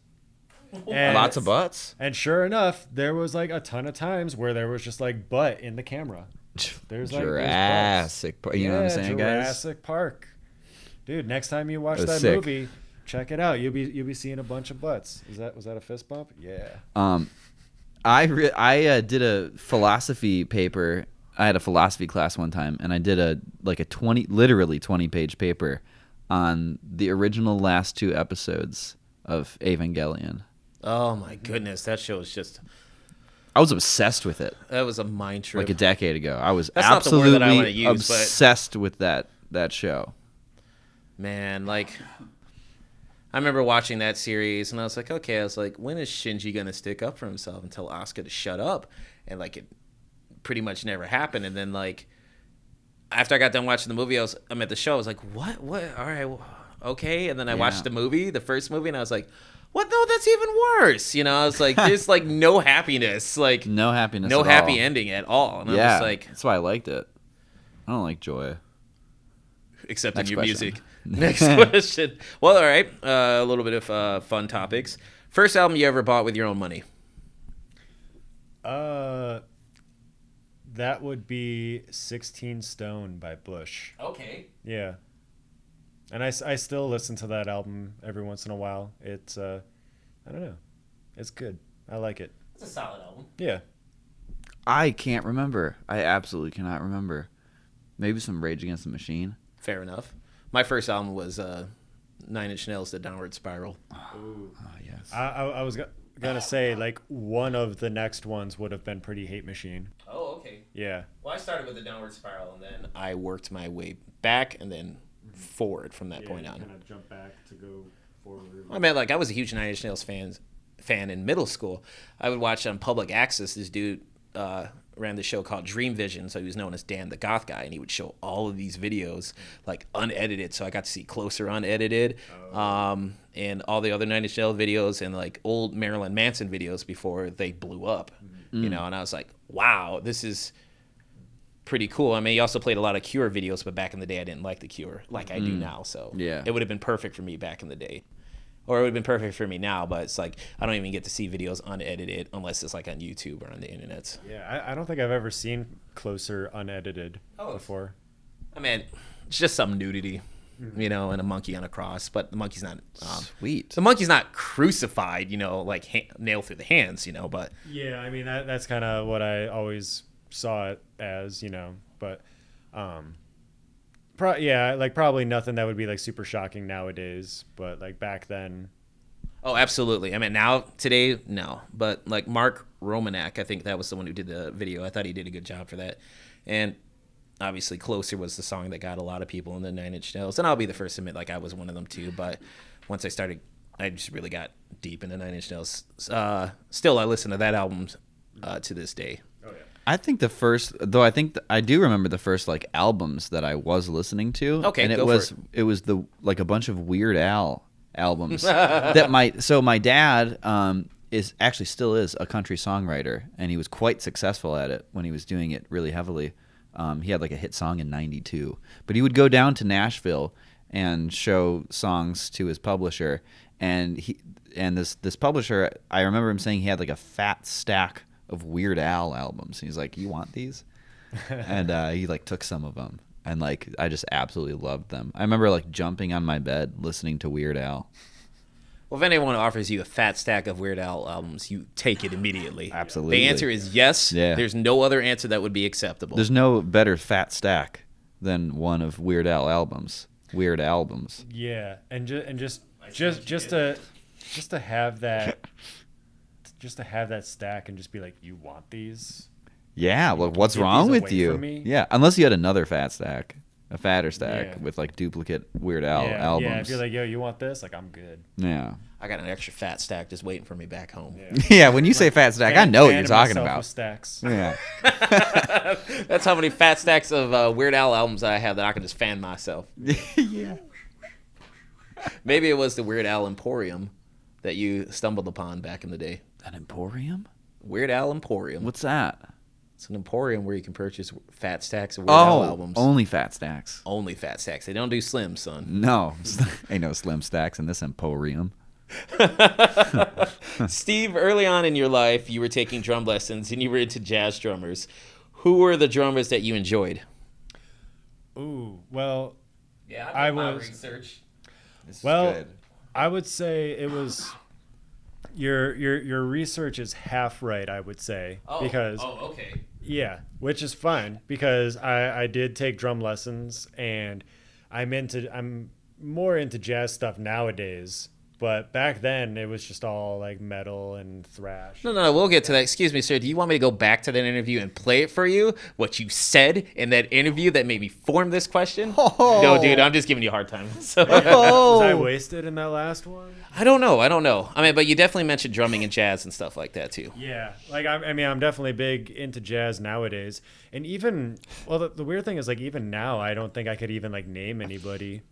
And, lots of butts. And sure enough, there was like a ton of times where there was just like butt in the camera. There's like Jurassic Park. You know what I'm saying, guys? Jurassic Park. Dude, next time you watch That was that sick. movie, check it out. You'll be seeing a bunch of butts. Was that a fist bump? Yeah. I did a philosophy paper. I had a philosophy class one time, and I did literally 20-page paper on the original last 2 episodes of Evangelion. Oh my goodness, that show is just. I was obsessed with it. That was a mind trip. Like a decade ago. I was That's not the word that I wanna absolutely use, but- obsessed with that show. Man, like, I remember watching that series, and I was like, okay, when is Shinji gonna stick up for himself and tell Asuka to shut up? And like, it pretty much never happened. And then like, after I got done watching the movie, I'm at the show. I was like, what? All right, okay. And then I watched the first movie, and I was like, what? No, that's even worse. You know, I was like, there's like no happiness, like No happiness. no at happy all. ending at all. And Yeah, I was like, that's why I liked it. I don't like joy. except Next in your question. music. Next question. Well, all right. A little bit of fun topics. First album you ever bought with your own money? That would be 16 Stone by Bush. Okay. Yeah. And I still listen to that album every once in a while. It's, I don't know. It's good. I like it. It's a solid album. Yeah. I can't remember. I absolutely cannot remember. Maybe some Rage Against the Machine. Fair enough. My first album was 9 Inch Nails' The Downward Spiral. Oh, yes. I was gonna say, like, one of the next ones would have been Pretty Hate Machine. Oh, okay. Yeah. Well, I started with The Downward Spiral, and then I worked my way back and then forward from that point on. Kind of jump back to go forward. I mean, like, I was a huge 9 Inch Nails fan in middle school. I would watch on public access. This dude ran the show called Dream Vision, so he was known as Dan the Goth Guy, and he would show all of these videos like unedited. So I got to see Closer unedited, and all the other 9 Inch Nails videos and like old Marilyn Manson videos before they blew up. You know, and I was like, wow, this is pretty cool. I mean, he also played a lot of Cure videos, but back in the day I didn't like the Cure like I do now. So Yeah. it would have been perfect for me back in the day. Or it would have been perfect for me now, but it's like I don't even get to see videos unedited unless it's like on YouTube or on the internet. Yeah, I don't think I've ever seen Closer unedited before. I mean, it's just some nudity, you know, and a monkey on a cross, but the monkey's not. Sweet. The monkey's not crucified, you know, like nailed through the hands, you know. But Yeah, I mean that's kind of what I always saw it as, you know. But, probably nothing that would be like super shocking nowadays. But like back then, oh, absolutely. I mean, now today, no, but like Mark Romanek, I think that was the one who did the video. I thought he did a good job for that, and obviously Closer was the song that got a lot of people in the 9 Inch Nails, and I'll be the first to admit like I was one of them too. But once I just really got deep into 9 Inch Nails. Still, I listen to that album to this day. I think the first, though, I do remember the first like albums that I was listening to. Okay, and go for it was the like a bunch of Weird Al albums that my dad still is a country songwriter, and he was quite successful at it when he was doing it really heavily. He had like a hit song in '92, but he would go down to Nashville and show songs to his publisher, and this publisher, I remember him saying he had like a fat stack of Weird Al albums. He's like, "You want these?" And he like took some of them, and like I just absolutely loved them. I remember like jumping on my bed listening to Weird Al. Well, if anyone offers you a fat stack of Weird Al albums, you take it immediately. Absolutely. The answer is yes. Yeah. There's no other answer that would be acceptable. There's no better fat stack than one of Weird Al albums. Weird albums. yeah, and just to have that. Just to have that stack and just be like, you want these? Yeah, well, what's Give wrong these with away you? from me? Yeah, unless you had another fat stack. a fatter stack Yeah. with like duplicate Weird Al Yeah, albums. yeah. If you're like, yo, you want this? Like, I'm good. Yeah. I got an extra fat stack just waiting for me back home. Yeah. Yeah, when you say fat stack, I know what you're talking Fanning myself about. with stacks. Yeah. That's how many fat stacks of Weird Al albums I have that I can just fan myself. Yeah. Maybe it was the Weird Al Emporium that you stumbled upon back in the day. An emporium? Weird Al Emporium. What's that? It's an emporium where you can purchase fat stacks of Weird Al albums. Only fat stacks. Only fat stacks. They don't do slim, son. No, ain't no slim stacks in this emporium. Steve, early on in your life, you were taking drum lessons and you were into jazz drummers. Who were the drummers that you enjoyed? Ooh, well, Yeah, I did my research. This Well, is good. I would say it was your research is half right, I would say, because okay. yeah, which is fine because I did take drum lessons and I'm more into jazz stuff nowadays, but back then it was just all like metal and thrash. No, we'll get to that. Excuse me, sir. Do you want me to go back to that interview and play it for you? What you said in that interview that made me form this question? Oh. No, dude, I'm just giving you a hard time. So, Was I wasted in that last one? I don't know. I mean, but you definitely mentioned drumming and jazz and stuff like that too. Yeah, like I mean, I'm definitely big into jazz nowadays, and even the weird thing is like even now, I don't think I could even like name anybody.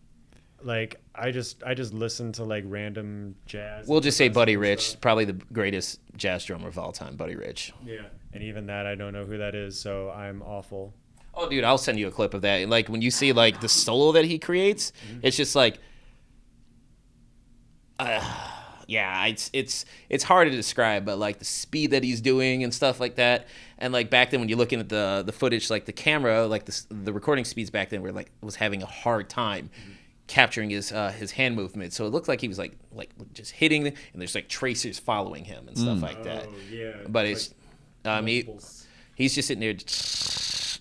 Like I just listen to like random jazz. We'll just say Buddy and Rich, stuff. probably the greatest jazz drummer of all time, Buddy Rich. Yeah, and even that I don't know who that is, so I'm awful. Oh, dude, I'll send you a clip of that. Like when you see like the solo that he creates, it's just like, yeah, it's hard to describe, but like the speed that he's doing and stuff like that. And like back then, when you're looking at the footage, like the camera, like the recording speeds back then were like was having a hard time capturing his hand movement. So it looked like he was like just hitting, and there's like tracers following him and stuff like that. Oh yeah, But he's just sitting there,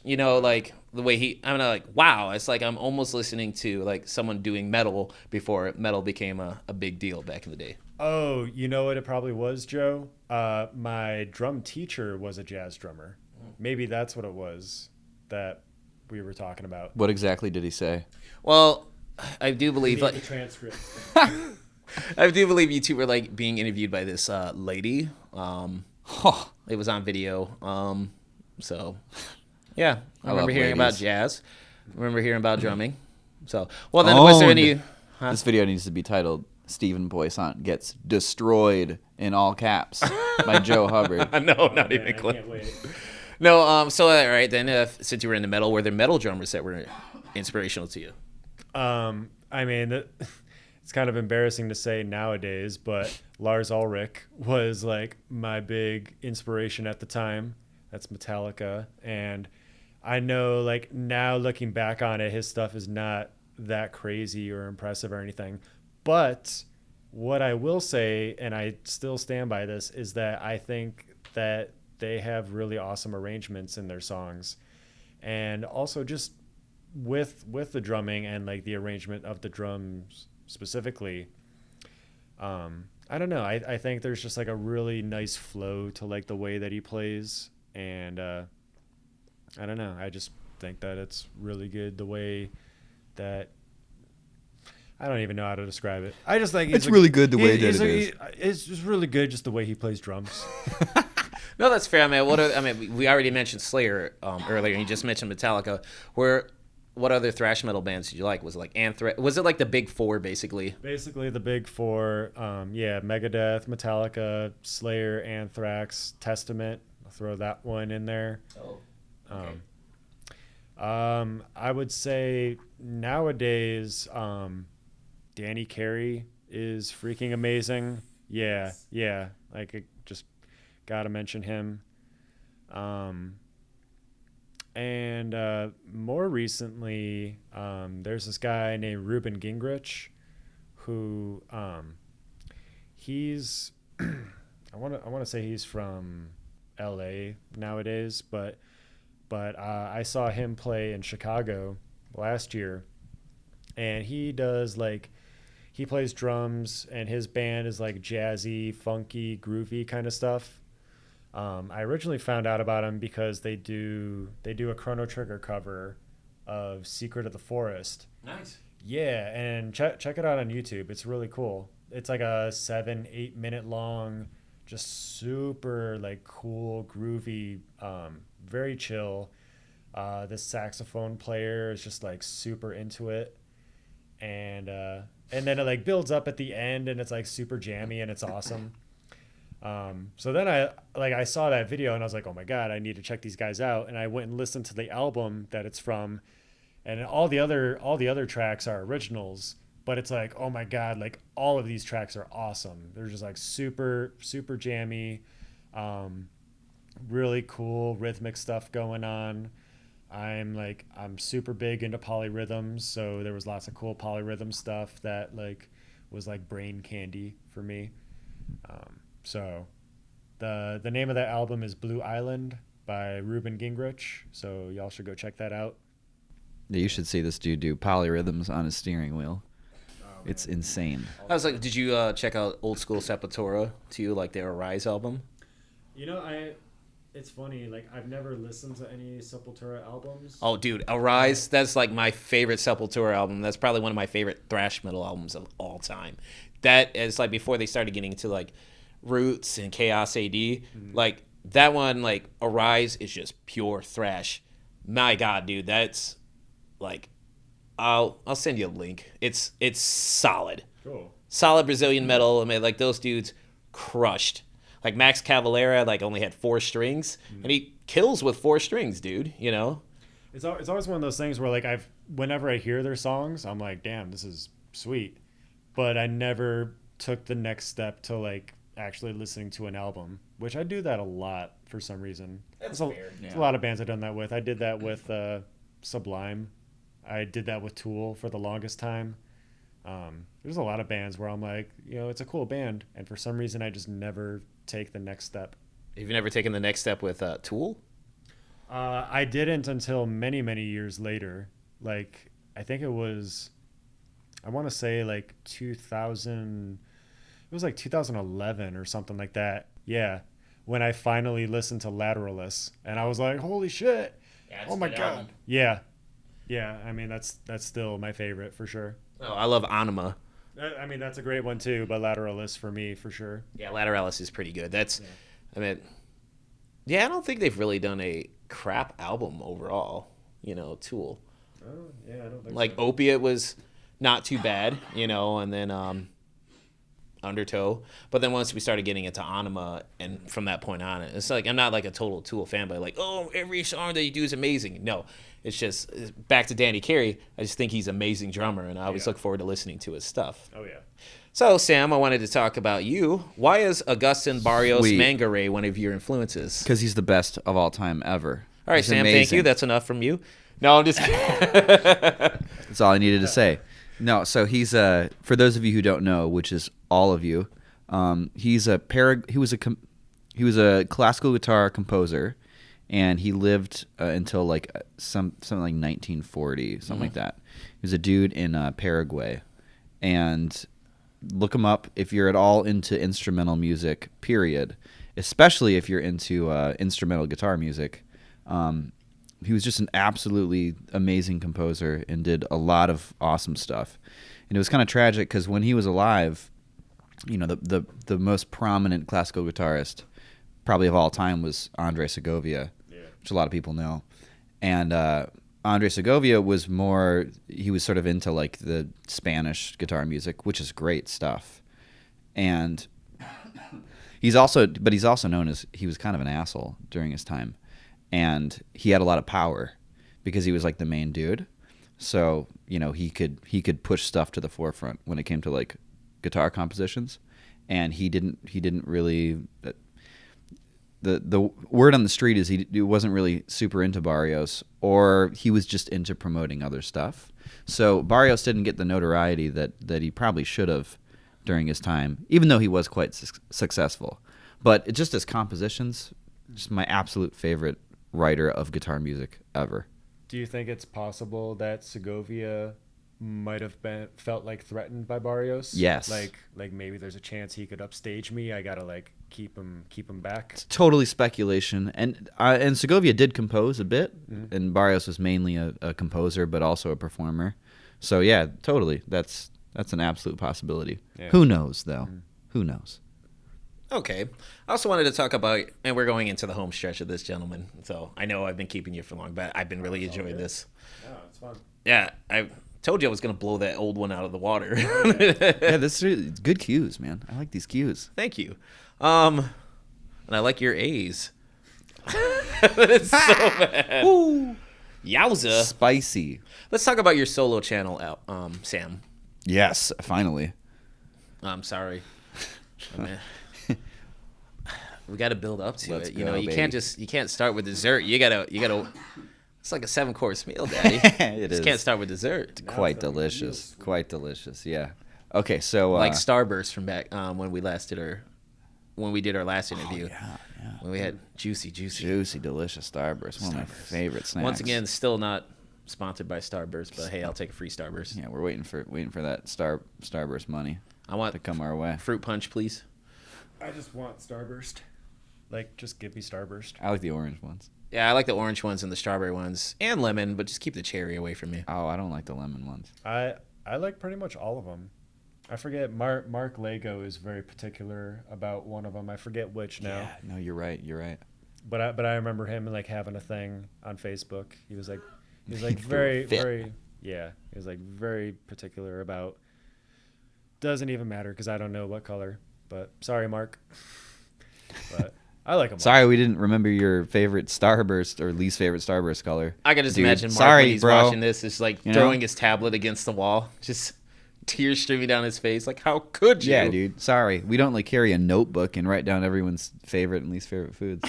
you know, like the way I'm like, wow, it's like I'm almost listening to like someone doing metal before metal became a big deal back in the day. Oh, you know what it probably was, Joe? My drum teacher was a jazz drummer. Maybe that's what it was that we were talking about. What exactly did he say? Well, I do believe Need the like transcript. I do believe you two were like being interviewed by this lady. It was on video. So yeah, I remember love hearing about ladies. jazz. I remember hearing about drumming. So well, then was there any? Huh? This video needs to be titled "Stephen Poisson Gets Destroyed" in all caps by Joe Hubbard. No, not Man, even I close. can't wait. No, so all right then. Since you were into metal, were there metal drummers that were inspirational to you? I mean, it's kind of embarrassing to say nowadays, but Lars Ulrich was like my big inspiration at the time. That's Metallica. And I know like now looking back on it, his stuff is not that crazy or impressive or anything. But what I will say, and I still stand by this, is that I think that they have really awesome arrangements in their songs. And also just with the drumming and like the arrangement of the drums specifically, I don't know, I think there's just like a really nice flow to like the way that he plays, and I don't know, I just think that it's really good the way that I don't even know how to describe it. I just think It's really good the way that it is. It's just really good just the way he plays drums. No, that's fair. I mean, we already mentioned Slayer earlier, and you just mentioned Metallica. What other thrash metal bands did you like? Was it like Anthrax? Was it like the big four, basically? Basically, the big four, Megadeth, Metallica, Slayer, Anthrax, Testament. I'll throw that one in there. Oh, I would say nowadays, Danny Carey is freaking amazing. Yeah, like I just gotta mention him. And more recently, there's this guy named Ruben Gingrich, who he's I want to say he's from L.A. nowadays, but I saw him play in Chicago last year, and he plays drums, and his band is like jazzy, funky, groovy kind of stuff. I originally found out about him because they do a Chrono Trigger cover of Secret of the Forest. Nice. Yeah, and check it out on YouTube. It's really cool. It's like a 7-8 minute long, just super like cool, groovy, very chill. This saxophone player is just like super into it, and then it like builds up at the end, and it's like super jammy, and it's awesome. So then I saw that video, and I was like, oh my god, I need to check these guys out, and I went and listened to the album that it's from, and all the other tracks are originals, but it's like, oh my god, like all of these tracks are awesome. They're just like super super jammy, really cool rhythmic stuff going on. I'm super big into polyrhythms, so there was lots of cool polyrhythm stuff that like was like brain candy for me. So the name of that album is Blue Island by Ruben Gingrich, so y'all should go check that out. Yeah, you should see this dude do polyrhythms on his steering wheel. It's insane. I was like, did you check out Old School Sepultura too, like their Arise album? You know, it's funny, like I've never listened to any Sepultura albums. Oh, dude, Arise, that's like my favorite Sepultura album. That's probably one of my favorite thrash metal albums of all time. That is like before they started getting into like Roots and Chaos AD. Like that one, like Arise is just pure thrash. My God, dude, that's like, I'll send you a link. It's solid. Cool. Solid Brazilian metal. I mean, like those dudes crushed. Like Max Cavalera, like only had 4 strings, and he kills with 4 strings, dude. You know. It's always one of those things where like whenever I hear their songs, I'm like, damn, this is sweet, but I never took the next step to like actually listening to an album, which I do that a lot for some reason. That's There's fair. a lot of bands I've done that with. I did that with Sublime. I did that with Tool for the longest time. There's a lot of bands where I'm like, you know, it's a cool band, and for some reason I just never take the next step. Have you never taken the next step with Tool? I didn't until many, many years later. Like, I think it was, I want to say like 2000, it was like 2011 or something like that. Yeah. When I finally listened to Lateralus, and I was like, holy shit. Yeah, oh my God. Album. Yeah. Yeah. I mean, that's still my favorite for sure. Oh, I love Anima. I mean, that's a great one too, but Lateralis for me, for sure. Yeah, Lateralis is pretty good. That's, yeah. I mean, yeah, I don't think they've really done a crap album overall, you know, Tool. Oh, yeah, I don't think like, so. Opiate was not too bad, you know, and then Undertow. But then once we started getting into Anima, and from that point on, it's like, I'm not like a total Tool fanboy, like, oh, every song that you do is amazing. No, it's just, back to Danny Carey, I just think he's an amazing drummer, and I always look forward to listening to his stuff. Oh, yeah. So, Sam, I wanted to talk about you. Why is Agustin Barrios Mangare one of your influences? Because he's the best of all time ever. All right, he's Sam, amazing. Thank you. That's enough from you. No, I'm just kidding. That's all I needed to say. No, so he's for those of you who don't know, which is all of you, he was a classical guitar composer, and he lived until like something like 1940, something like that. He was a dude in Paraguay, and look him up if you're at all into instrumental music, period, especially if you're into instrumental guitar music. He was just an absolutely amazing composer and did a lot of awesome stuff. And it was kind of tragic because when he was alive, you know, the most prominent classical guitarist probably of all time was Andre Segovia, which a lot of people know. And Andre Segovia was he was sort of into like the Spanish guitar music, which is great stuff. And he's also known as, he was kind of an asshole during his time. And he had a lot of power because he was like the main dude. So, you know, he could push stuff to the forefront when it came to like guitar compositions. And he didn't really, the word on the street is he wasn't really super into Barrios, or he was just into promoting other stuff. So Barrios didn't get the notoriety that he probably should have during his time, even though he was quite successful. But just as compositions, just my absolute favorite writer of guitar music ever. Do you think it's possible that Segovia might have felt like threatened by Barrios. Yes. Like maybe there's a chance he could upstage me. I gotta like keep him back. It's totally speculation. And Segovia did compose a bit, and Barrios was mainly a composer, but also a performer. So yeah, totally. That's an absolute possibility. Yeah. Who knows though? Who knows? Okay. I also wanted to talk about, and we're going into the home stretch of this, gentleman. So I know I've been keeping you for long, but I've been really enjoying this. Yeah, it's fun. Yeah, I told you I was going to blow that old one out of the water. Yeah, this is really good cues, man. I like these cues. Thank you. And I like your A's. It's so bad. Woo. Yowza. Spicy. Let's talk about your solo channel, Sam. Yes, finally. I'm sorry. Oh, man. We got to build up to Let's it. go, You baby. can't start with dessert. You gotta. It's like a 7-course meal, Daddy. It Just is. can't start with dessert. Quite delicious. Quite delicious. Yeah. Okay, so Like Starburst from back when we did our last interview. yeah. When we had juicy. Juicy, delicious Starburst. One of my favorite snacks. Once again, still not sponsored by Starburst, but hey, I'll take a free Starburst. Yeah, we're waiting for that Starburst money I want to come our way. fruit punch, please. I just want Starburst. Like, just give me Starburst. I like the orange ones. Yeah, I like the orange ones and the strawberry ones and lemon, but just keep the cherry away from me. Oh, I don't like the lemon ones. I like pretty much all of them. I forget. Mark Lego is very particular about one of them. I forget which now. Yeah, no, you're right. But I remember him like having a thing on Facebook. He was like very he was like very particular about. Doesn't even matter because I don't know what color. But sorry, Mark. But I like them. Sorry, we didn't remember your favorite Starburst or least favorite Starburst color. I can just Dude, imagine Mark sorry, when he's bro. watching this is like throwing his tablet against the wall, just tears streaming down his face. Like, how could you? Yeah, dude. Sorry, we don't like carry a notebook and write down everyone's favorite and least favorite foods.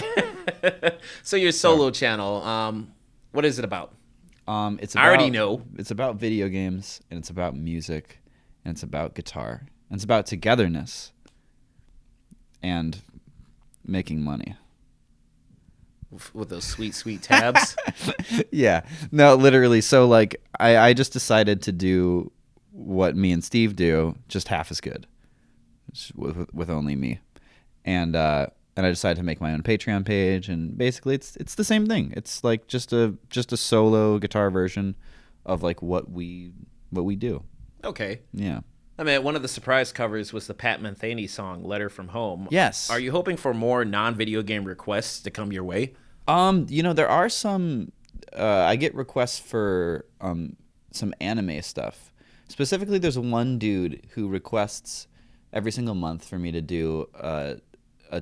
So your solo channel, what is it about? It's about, I already know. It's about video games, and it's about music, and it's about guitar, and it's about togetherness, and making money. With those sweet tabs. Yeah. No, literally. So, like, I just decided to do what me and Steve do, just half as good, with only me. And I decided to make my own Patreon page, and basically it's the same thing. It's like just a solo guitar version of like what we do. Okay. Yeah. I mean, one of the surprise covers was the Pat Metheny song "Letter from Home." Yes. Are you hoping for more non-video game requests to come your way? There are some. I get requests for some anime stuff. Specifically, there's one dude who requests every single month for me to do a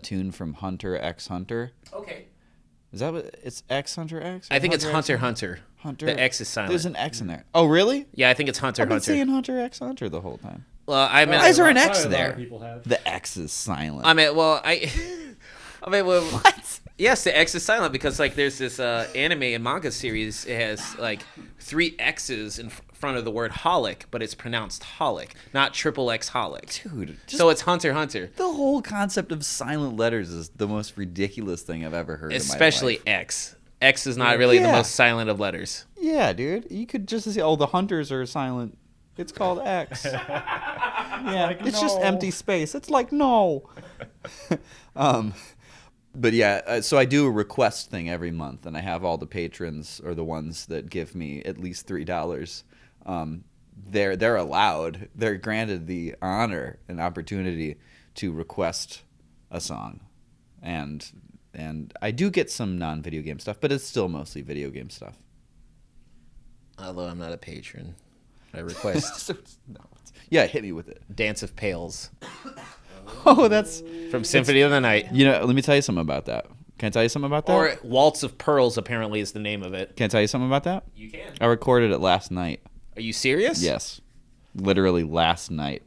tune from Hunter x Hunter. Okay. Is that what it's X Hunter X? I think it's Hunter X Hunter. Hunter. The X is silent. There's an X in there. Oh, really? Yeah, I think it's Hunter I've been Hunter. saying Hunter x Hunter the whole time. Well, I mean, Why is there an X Probably a lot there? of people have. The X is silent. I mean, What? Yes, the X is silent because like there's this anime and manga series. It has like 3 X's in front of the word holic, but it's pronounced holic, not triple X holic. Dude, just So it's Hunter x Hunter, the whole concept of silent letters is the most ridiculous thing I've ever heard especially in my life. X. X is not really the Yeah. most silent of letters. Yeah, dude. You could just say, oh, the hunters are silent. It's called X. Yeah, like, it's just no. empty space. It's like, no. But yeah, so I do a request thing every month, and I have all the patrons, or the ones that give me at least $3. They're allowed. They're granted the honor and opportunity to request a song, and I do get some non-video game stuff, but it's still mostly video game stuff. Although I'm not a patron, I request Yeah, hit me with it. Dance of Pails Oh, that's from Symphony of the Night. let me tell you something about that. Can I tell you something about that? Or Waltz of Pearls apparently is the name of it. Can I tell you something about that? You can. I recorded it last night. Are you serious? Yes. Literally last night.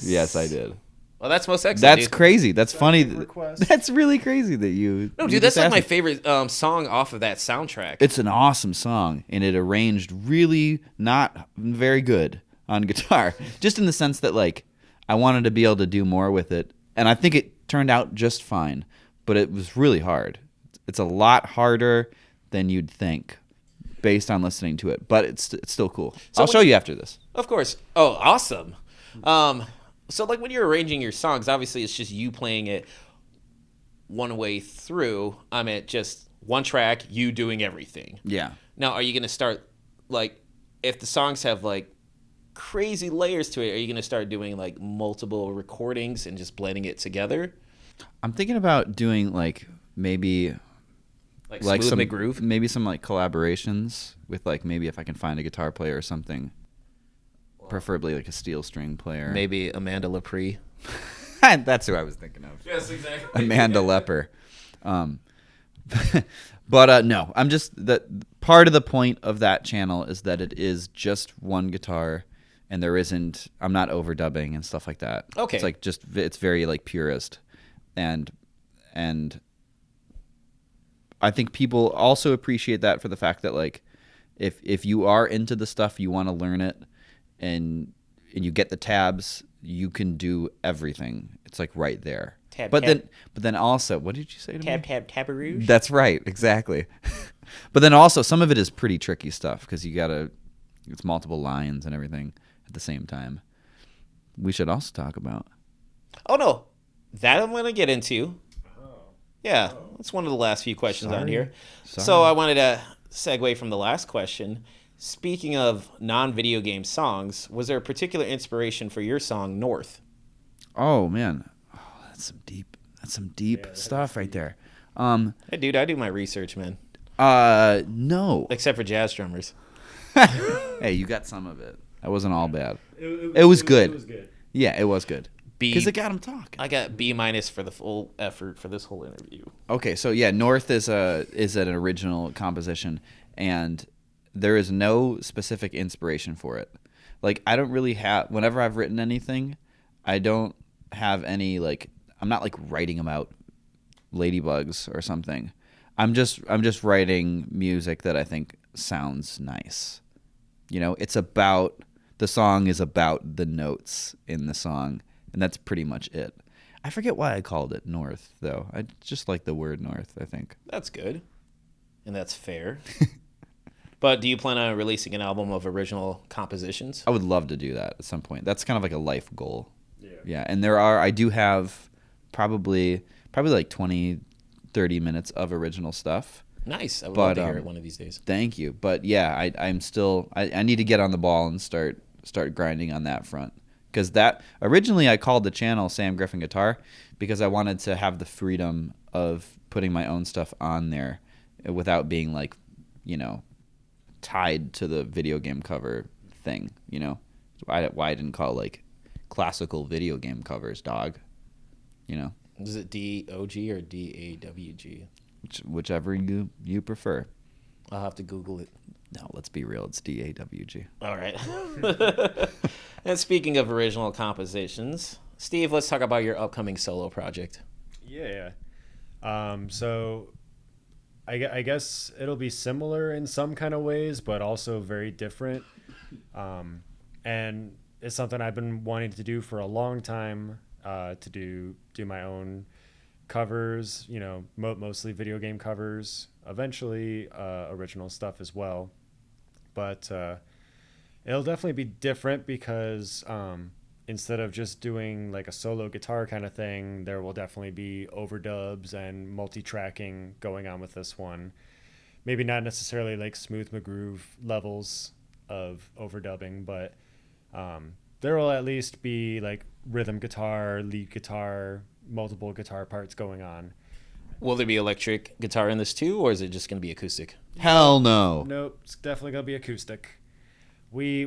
Yes, I did. Well, that's most excellent. That's dude. crazy. That's funny. request. That's really crazy that you. No, you dude, that's just like asked my me. favorite song off of that soundtrack. It's an awesome song, and it arranged really not very good on guitar. Just in the sense that, like, I wanted to be able to do more with it, and I think it turned out just fine. But it was really hard. It's a lot harder than you'd think. based on listening to it, but it's still cool. So I'll show you after this. Of course. Oh, awesome. So like when you're arranging your songs, obviously it's just you playing it one way through. I mean, just one track, you doing everything. Yeah. Now, are you going to start, like, if the songs have, like, crazy layers to it, are you going to start doing, like, multiple recordings and just blending it together? I'm thinking about doing, like, maybe... Like some McGroove? Maybe some, like, collaborations with, like, maybe if I can find a guitar player or something. Preferably, like, a steel string player. Maybe Amanda Lepre. That's who I was thinking of. Yes, exactly. Amanda Lepre. But no, I'm just that part of the point of that channel is that it is just one guitar, and I'm not overdubbing and stuff like that. Okay. It's like it's very like purist, and I think people also appreciate that for the fact that like if you are into the stuff, you want to learn it, and you get the tabs, you can do everything. It's like right there. But then also, what did you say to me? Tabaroosh? That's right, exactly. But then also, some of it is pretty tricky stuff because it's multiple lines and everything at the same time. We should also talk about. Oh, no. That I'm going to get into. Yeah, that's one of the last few questions on here. Sorry. So I wanted to segue from the last question. Speaking of non-video game songs, was there a particular inspiration for your song, North? Oh, man. That's some deep stuff right there. Hey, dude, I do my research, man. No. Except for jazz drummers. Hey, you got some of it. That wasn't all bad. It was good. It was good. Yeah, it was good. B. Because it got him talking. I got B- for the full effort for this whole interview. Okay, so yeah, North is an original composition, and there is no specific inspiration for it. Like, I don't really have. Whenever I've written anything, I don't have any like. I'm not like writing about ladybugs or something. I'm just writing music that I think sounds nice. You know, the song is about the notes in the song, and that's pretty much it. I forget why I called it North, though. I just like the word North, I think. That's good. And that's fair. But do you plan on releasing an album of original compositions? I would love to do that at some point. That's kind of like a life goal. Yeah, and I do have probably like 20, 30 minutes of original stuff. Nice. I would love to hear it one of these days. Thank you. But yeah, I need to get on the ball and start grinding on that front. Because originally I called the channel Sam Griffin Guitar because I wanted to have the freedom of putting my own stuff on there without being like, you know, tied to the video game cover thing, you know. Why I didn't call it like classical video game covers, dog. You know. Is it D-O-G or D-A-W-G? Whichever you prefer. I'll have to Google it. No, let's be real. It's D-A-W-G. All right. And speaking of original compositions, Steve, let's talk about your upcoming solo project. Yeah. So I guess it'll be similar in some kind of ways, but also very different. And it's something I've been wanting to do for a long time, to do my own covers, you know, mostly video game covers, eventually original stuff as well. But it'll definitely be different because instead of just doing like a solo guitar kind of thing, there will definitely be overdubs and multi-tracking going on with this one. Maybe not necessarily like Smooth McGroove levels of overdubbing, but there will at least be like rhythm guitar, lead guitar, multiple guitar parts going on. Will there be electric guitar in this too, or is it just going to be acoustic? Hell no. Nope, it's definitely gonna be acoustic. We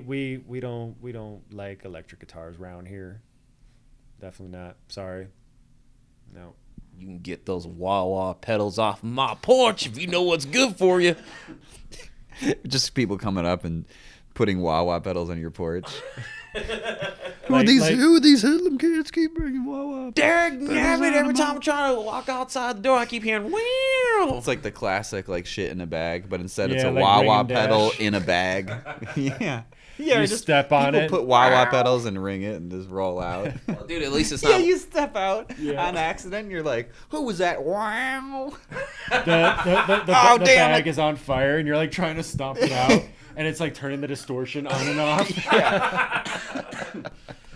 don't like electric guitars around here. Definitely not. Sorry. No. You can get those wah-wah pedals off my porch if you know what's good for you. Just people coming up and putting wah-wah pedals on your porch. Who Like- are these hoodlum kids keep bringing wah-wah? Derek, damn it, every time I'm trying to walk outside the door, I keep hearing, wow. It's like the classic like shit in a bag, but instead it's Yeah, a like wah-wah Rain pedal Dash. in a bag. Yeah. Yeah, you step on people it. put wah-wah pedals and ring it and just roll out. Well, dude, at least it's Yeah, not. you step out on accident and you're like, who was that? Wow. The Oh, damn bag it. is on fire, and you're like trying to stomp it out, and it's like turning the distortion on and off.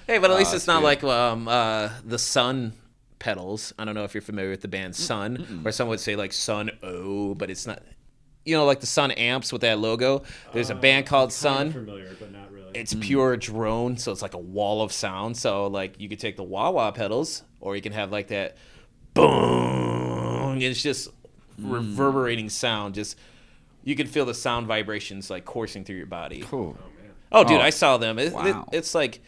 Hey, but at least Oh, it's not that's like the Sun pedals. I don't know if you're familiar with the band Sun, or some would say like Sun O, but it's not. You know, like the Sun amps with that logo. There's a band called Sun. Familiar, but not really. It's pure drone, so it's like a wall of sound. So like you could take the wah-wah pedals, or you can have like that boom. And it's just reverberating sound. Just you can feel the sound vibrations like coursing through your body. Cool. Oh, dude, Oh, I saw them. wow. It's like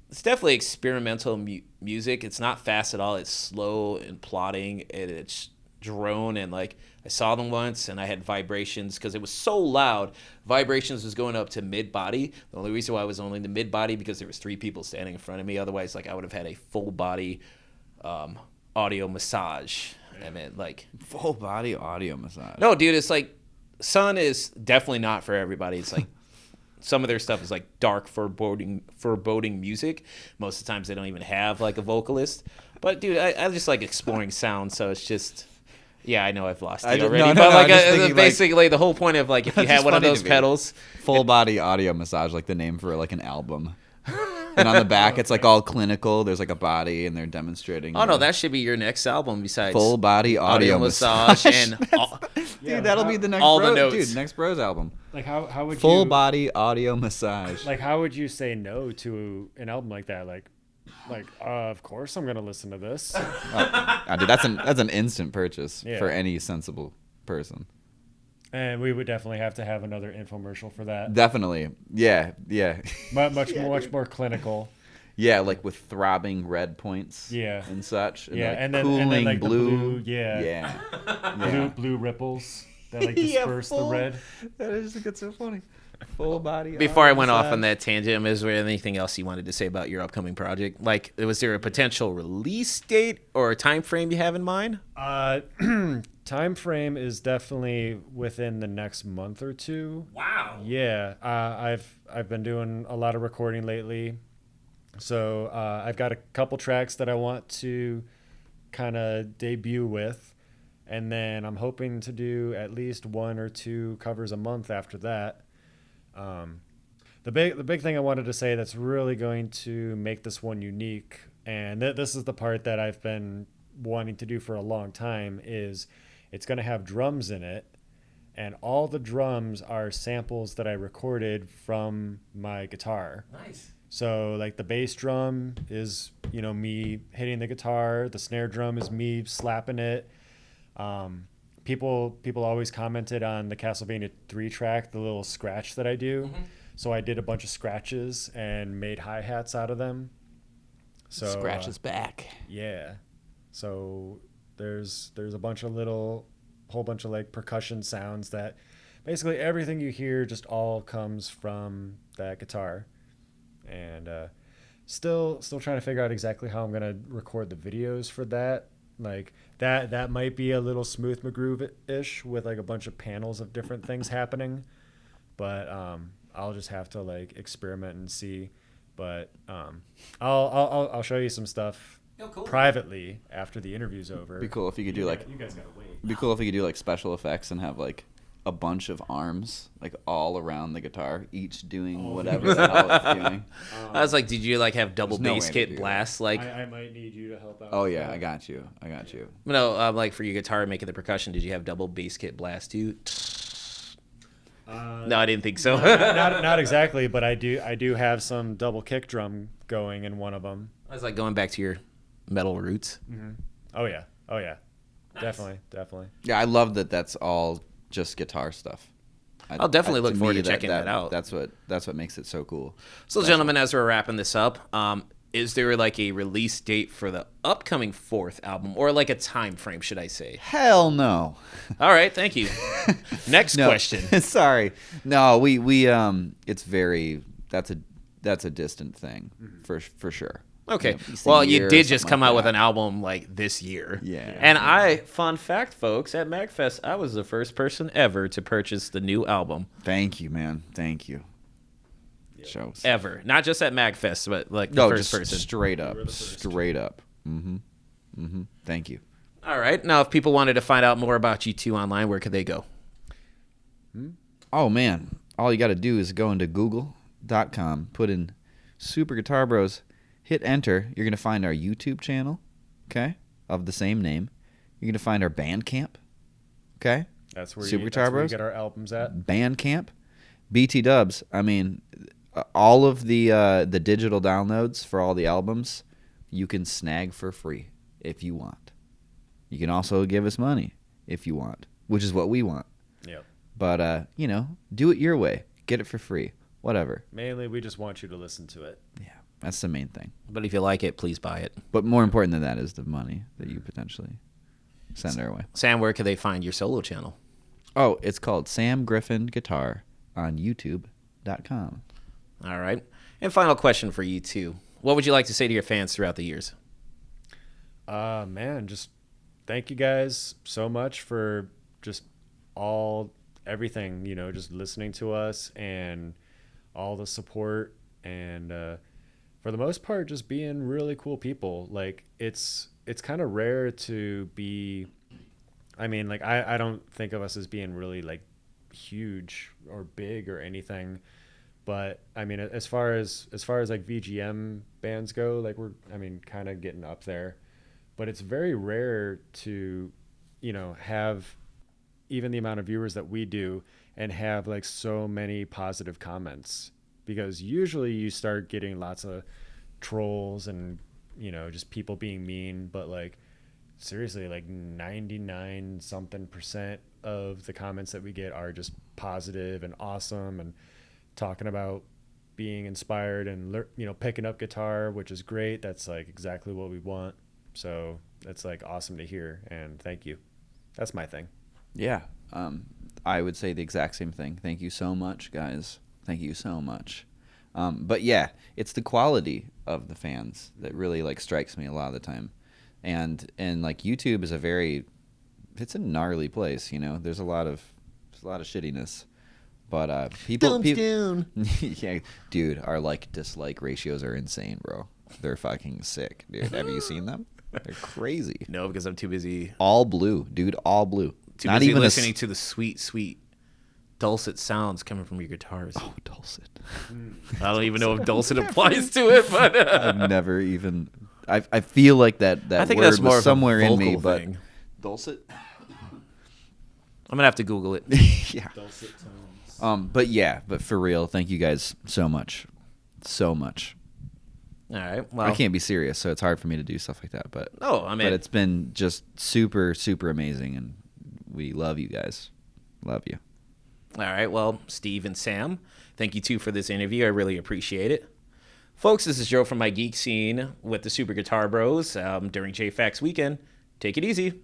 it's definitely experimental music. It's not fast at all. It's slow and plodding, and it's drone. And like I saw them once, and I had vibrations because it was so loud. Vibrations was going up to mid body. The only reason why I was only in the mid body because there was 3 people standing in front of me. Otherwise, like I would have had a full body audio massage. I mean, like Full body audio massage. no, dude, it's like Sun is definitely not for everybody. It's like some of their stuff is like dark, foreboding music. Most of the times they don't even have like a vocalist. But dude, I just like exploring sound, so it's just yeah, I know I've lost you already. No, but I'm like just thinking, basically the whole point of like if you That's had just one of funny those to me. pedals, Full body audio massage, like the name for like an album. And on the back, it's like all clinical. There's like a body, and they're demonstrating. oh no, that should be your next album besides full body audio massage. and all, Dude, that'll be the next all the Bros, notes. dude, next Bros album. Like how would Full you body audio massage. like how would you say no to an album like that? Like of course I'm gonna listen to this. Dude, that's an instant purchase Yeah. for any sensible person. And we would definitely have to have another infomercial for that. Definitely, yeah. Much more clinical. Yeah, like with throbbing red points. Yeah. And such. And Yeah, like and then cooling like the blue. yeah. Yeah. Blue ripples that like disperse the red. That is like, it's so funny. Full body. Before I went off massage. on that tangent, is there anything else you wanted to say about your upcoming project? Like, was there a potential release date or a time frame you have in mind? Time frame is definitely within the next month or two. Wow. Yeah, I've been doing a lot of recording lately, so I've got a couple tracks that I want to kind of debut with, and then I'm hoping to do at least 1 or 2 covers a month after that. The big thing I wanted to say that's really going to make this one unique, and this is the part that I've been wanting to do for a long time, is it's going to have drums in it, and all the drums are samples that I recorded from my guitar. Nice. So like the bass drum is, me hitting the guitar, the snare drum is me slapping it. People always commented on the Castlevania 3 track, the little scratch that I do. Mm-hmm. So I did a bunch of scratches and made hi-hats out of them. So Scratch is back. Yeah. So there's a whole bunch of like percussion sounds that basically everything you hear just all comes from that guitar. And still trying to figure out exactly how I'm gonna record the videos for that. Like that might be a little Smooth McGroove-ish with like a bunch of panels of different things happening, but I'll just have to like experiment and see. But I'll show you some stuff privately after the interview's over. Be cool if you could do like. You guys gotta wait. Be cool if you could do like special effects and have like a bunch of arms like all around the guitar, each doing whatever the hell it's doing. I was like, did you like have double There's no bass way to kit do blast? Like, I might need you to help out. Oh with yeah, that. I got you. no, like for your guitar making the percussion, did you have double bass kit blast too? No, I didn't think so. not exactly, but I do have some double kick drum going in one of them. I was like going back to your metal roots. Mm-hmm. Oh yeah, nice. Definitely. Yeah, I love that. That's all just guitar stuff. I'll definitely look to forward me, to checking that out. That's what makes it so cool. So, gentlemen, as we're wrapping this up, is there like a release date for the upcoming 4th album, or like a time frame, should I say? Hell no. All right, thank you. Next question. Sorry. No, we it's very that's a distant thing for sure. Okay. At least a Well, you year or did just something come like out with that. an album like this year. Yeah. And fun fact, folks, at MagFest, I was the first person ever to purchase the new album. Thank you, man. Thank you. shows. ever. Not just at MagFest, but like the No, first just person. straight up. Straight up. Thank you. All right. Now, if people wanted to find out more about you two online, where could they go? Oh, man. All you got to do is go into google.com, put in Super Guitar Bros, hit enter. You're going to find our YouTube channel, okay, of the same name. You're going to find our Bandcamp, okay? That's where Super you, Guitar that's where you Bros. get our albums at. Bandcamp, BT Dubs. I mean, all of the digital downloads for all the albums, you can snag for free if you want. You can also give us money if you want, which is what we want. Yep. But, do it your way. Get it for free. Whatever. Mainly, we just want you to listen to it. Yeah, that's the main thing. But if you like it, please buy it. But more important than that is the money that you potentially send our way. Sam, where could they find your solo channel? Oh, it's called Sam Griffin Guitar on YouTube.com. All right. And final question for you two. What would you like to say to your fans throughout the years? Man, just thank you guys so much for just everything, just listening to us and all the support and for the most part just being really cool people. Like it's kind of rare to be, I mean, like I don't think of us as being really like huge or big or anything, but I mean as far as like VGM bands go, like we're kind of getting up there, but it's very rare to have even the amount of viewers that we do and have like so many positive comments, because usually you start getting lots of trolls and just people being mean, but like seriously, like 99 something % of the comments that we get are just positive and awesome and talking about being inspired and picking up guitar, which is great. That's like exactly what we want. So that's like awesome to hear, and thank you. That's my thing. Yeah, I would say the exact same thing. Thank you so much, guys. Thank you so much. But yeah, it's the quality of the fans that really like strikes me a lot of the time, and like YouTube is it's a gnarly place. There's a lot of shittiness, but people, yeah, dude, our like dislike ratios are insane, bro. They're fucking sick, dude. Have you seen them? They're crazy. No, because I'm too busy. All blue, dude. All blue. Too Not busy even listening to the sweet, sweet dulcet sounds coming from your guitars. Oh, dulcet. I don't even know if dulcet applies to it, but I've never even. I feel like that I think word that's more was of somewhere a in me, vocal but thing. dulcet. I'm gonna have to Google it. Yeah. Dulcet tones. But for real, thank you guys so much, so much. All right. Well, I can't be serious, so it's hard for me to do stuff like that. But but it's been just super, super amazing, and we love you guys. Love you. All right. Well, Steve and Sam, thank you too for this interview. I really appreciate it. Folks, this is Joe from MIGeekScene with the Super Guitar Bros during JAFAX weekend. Take it easy.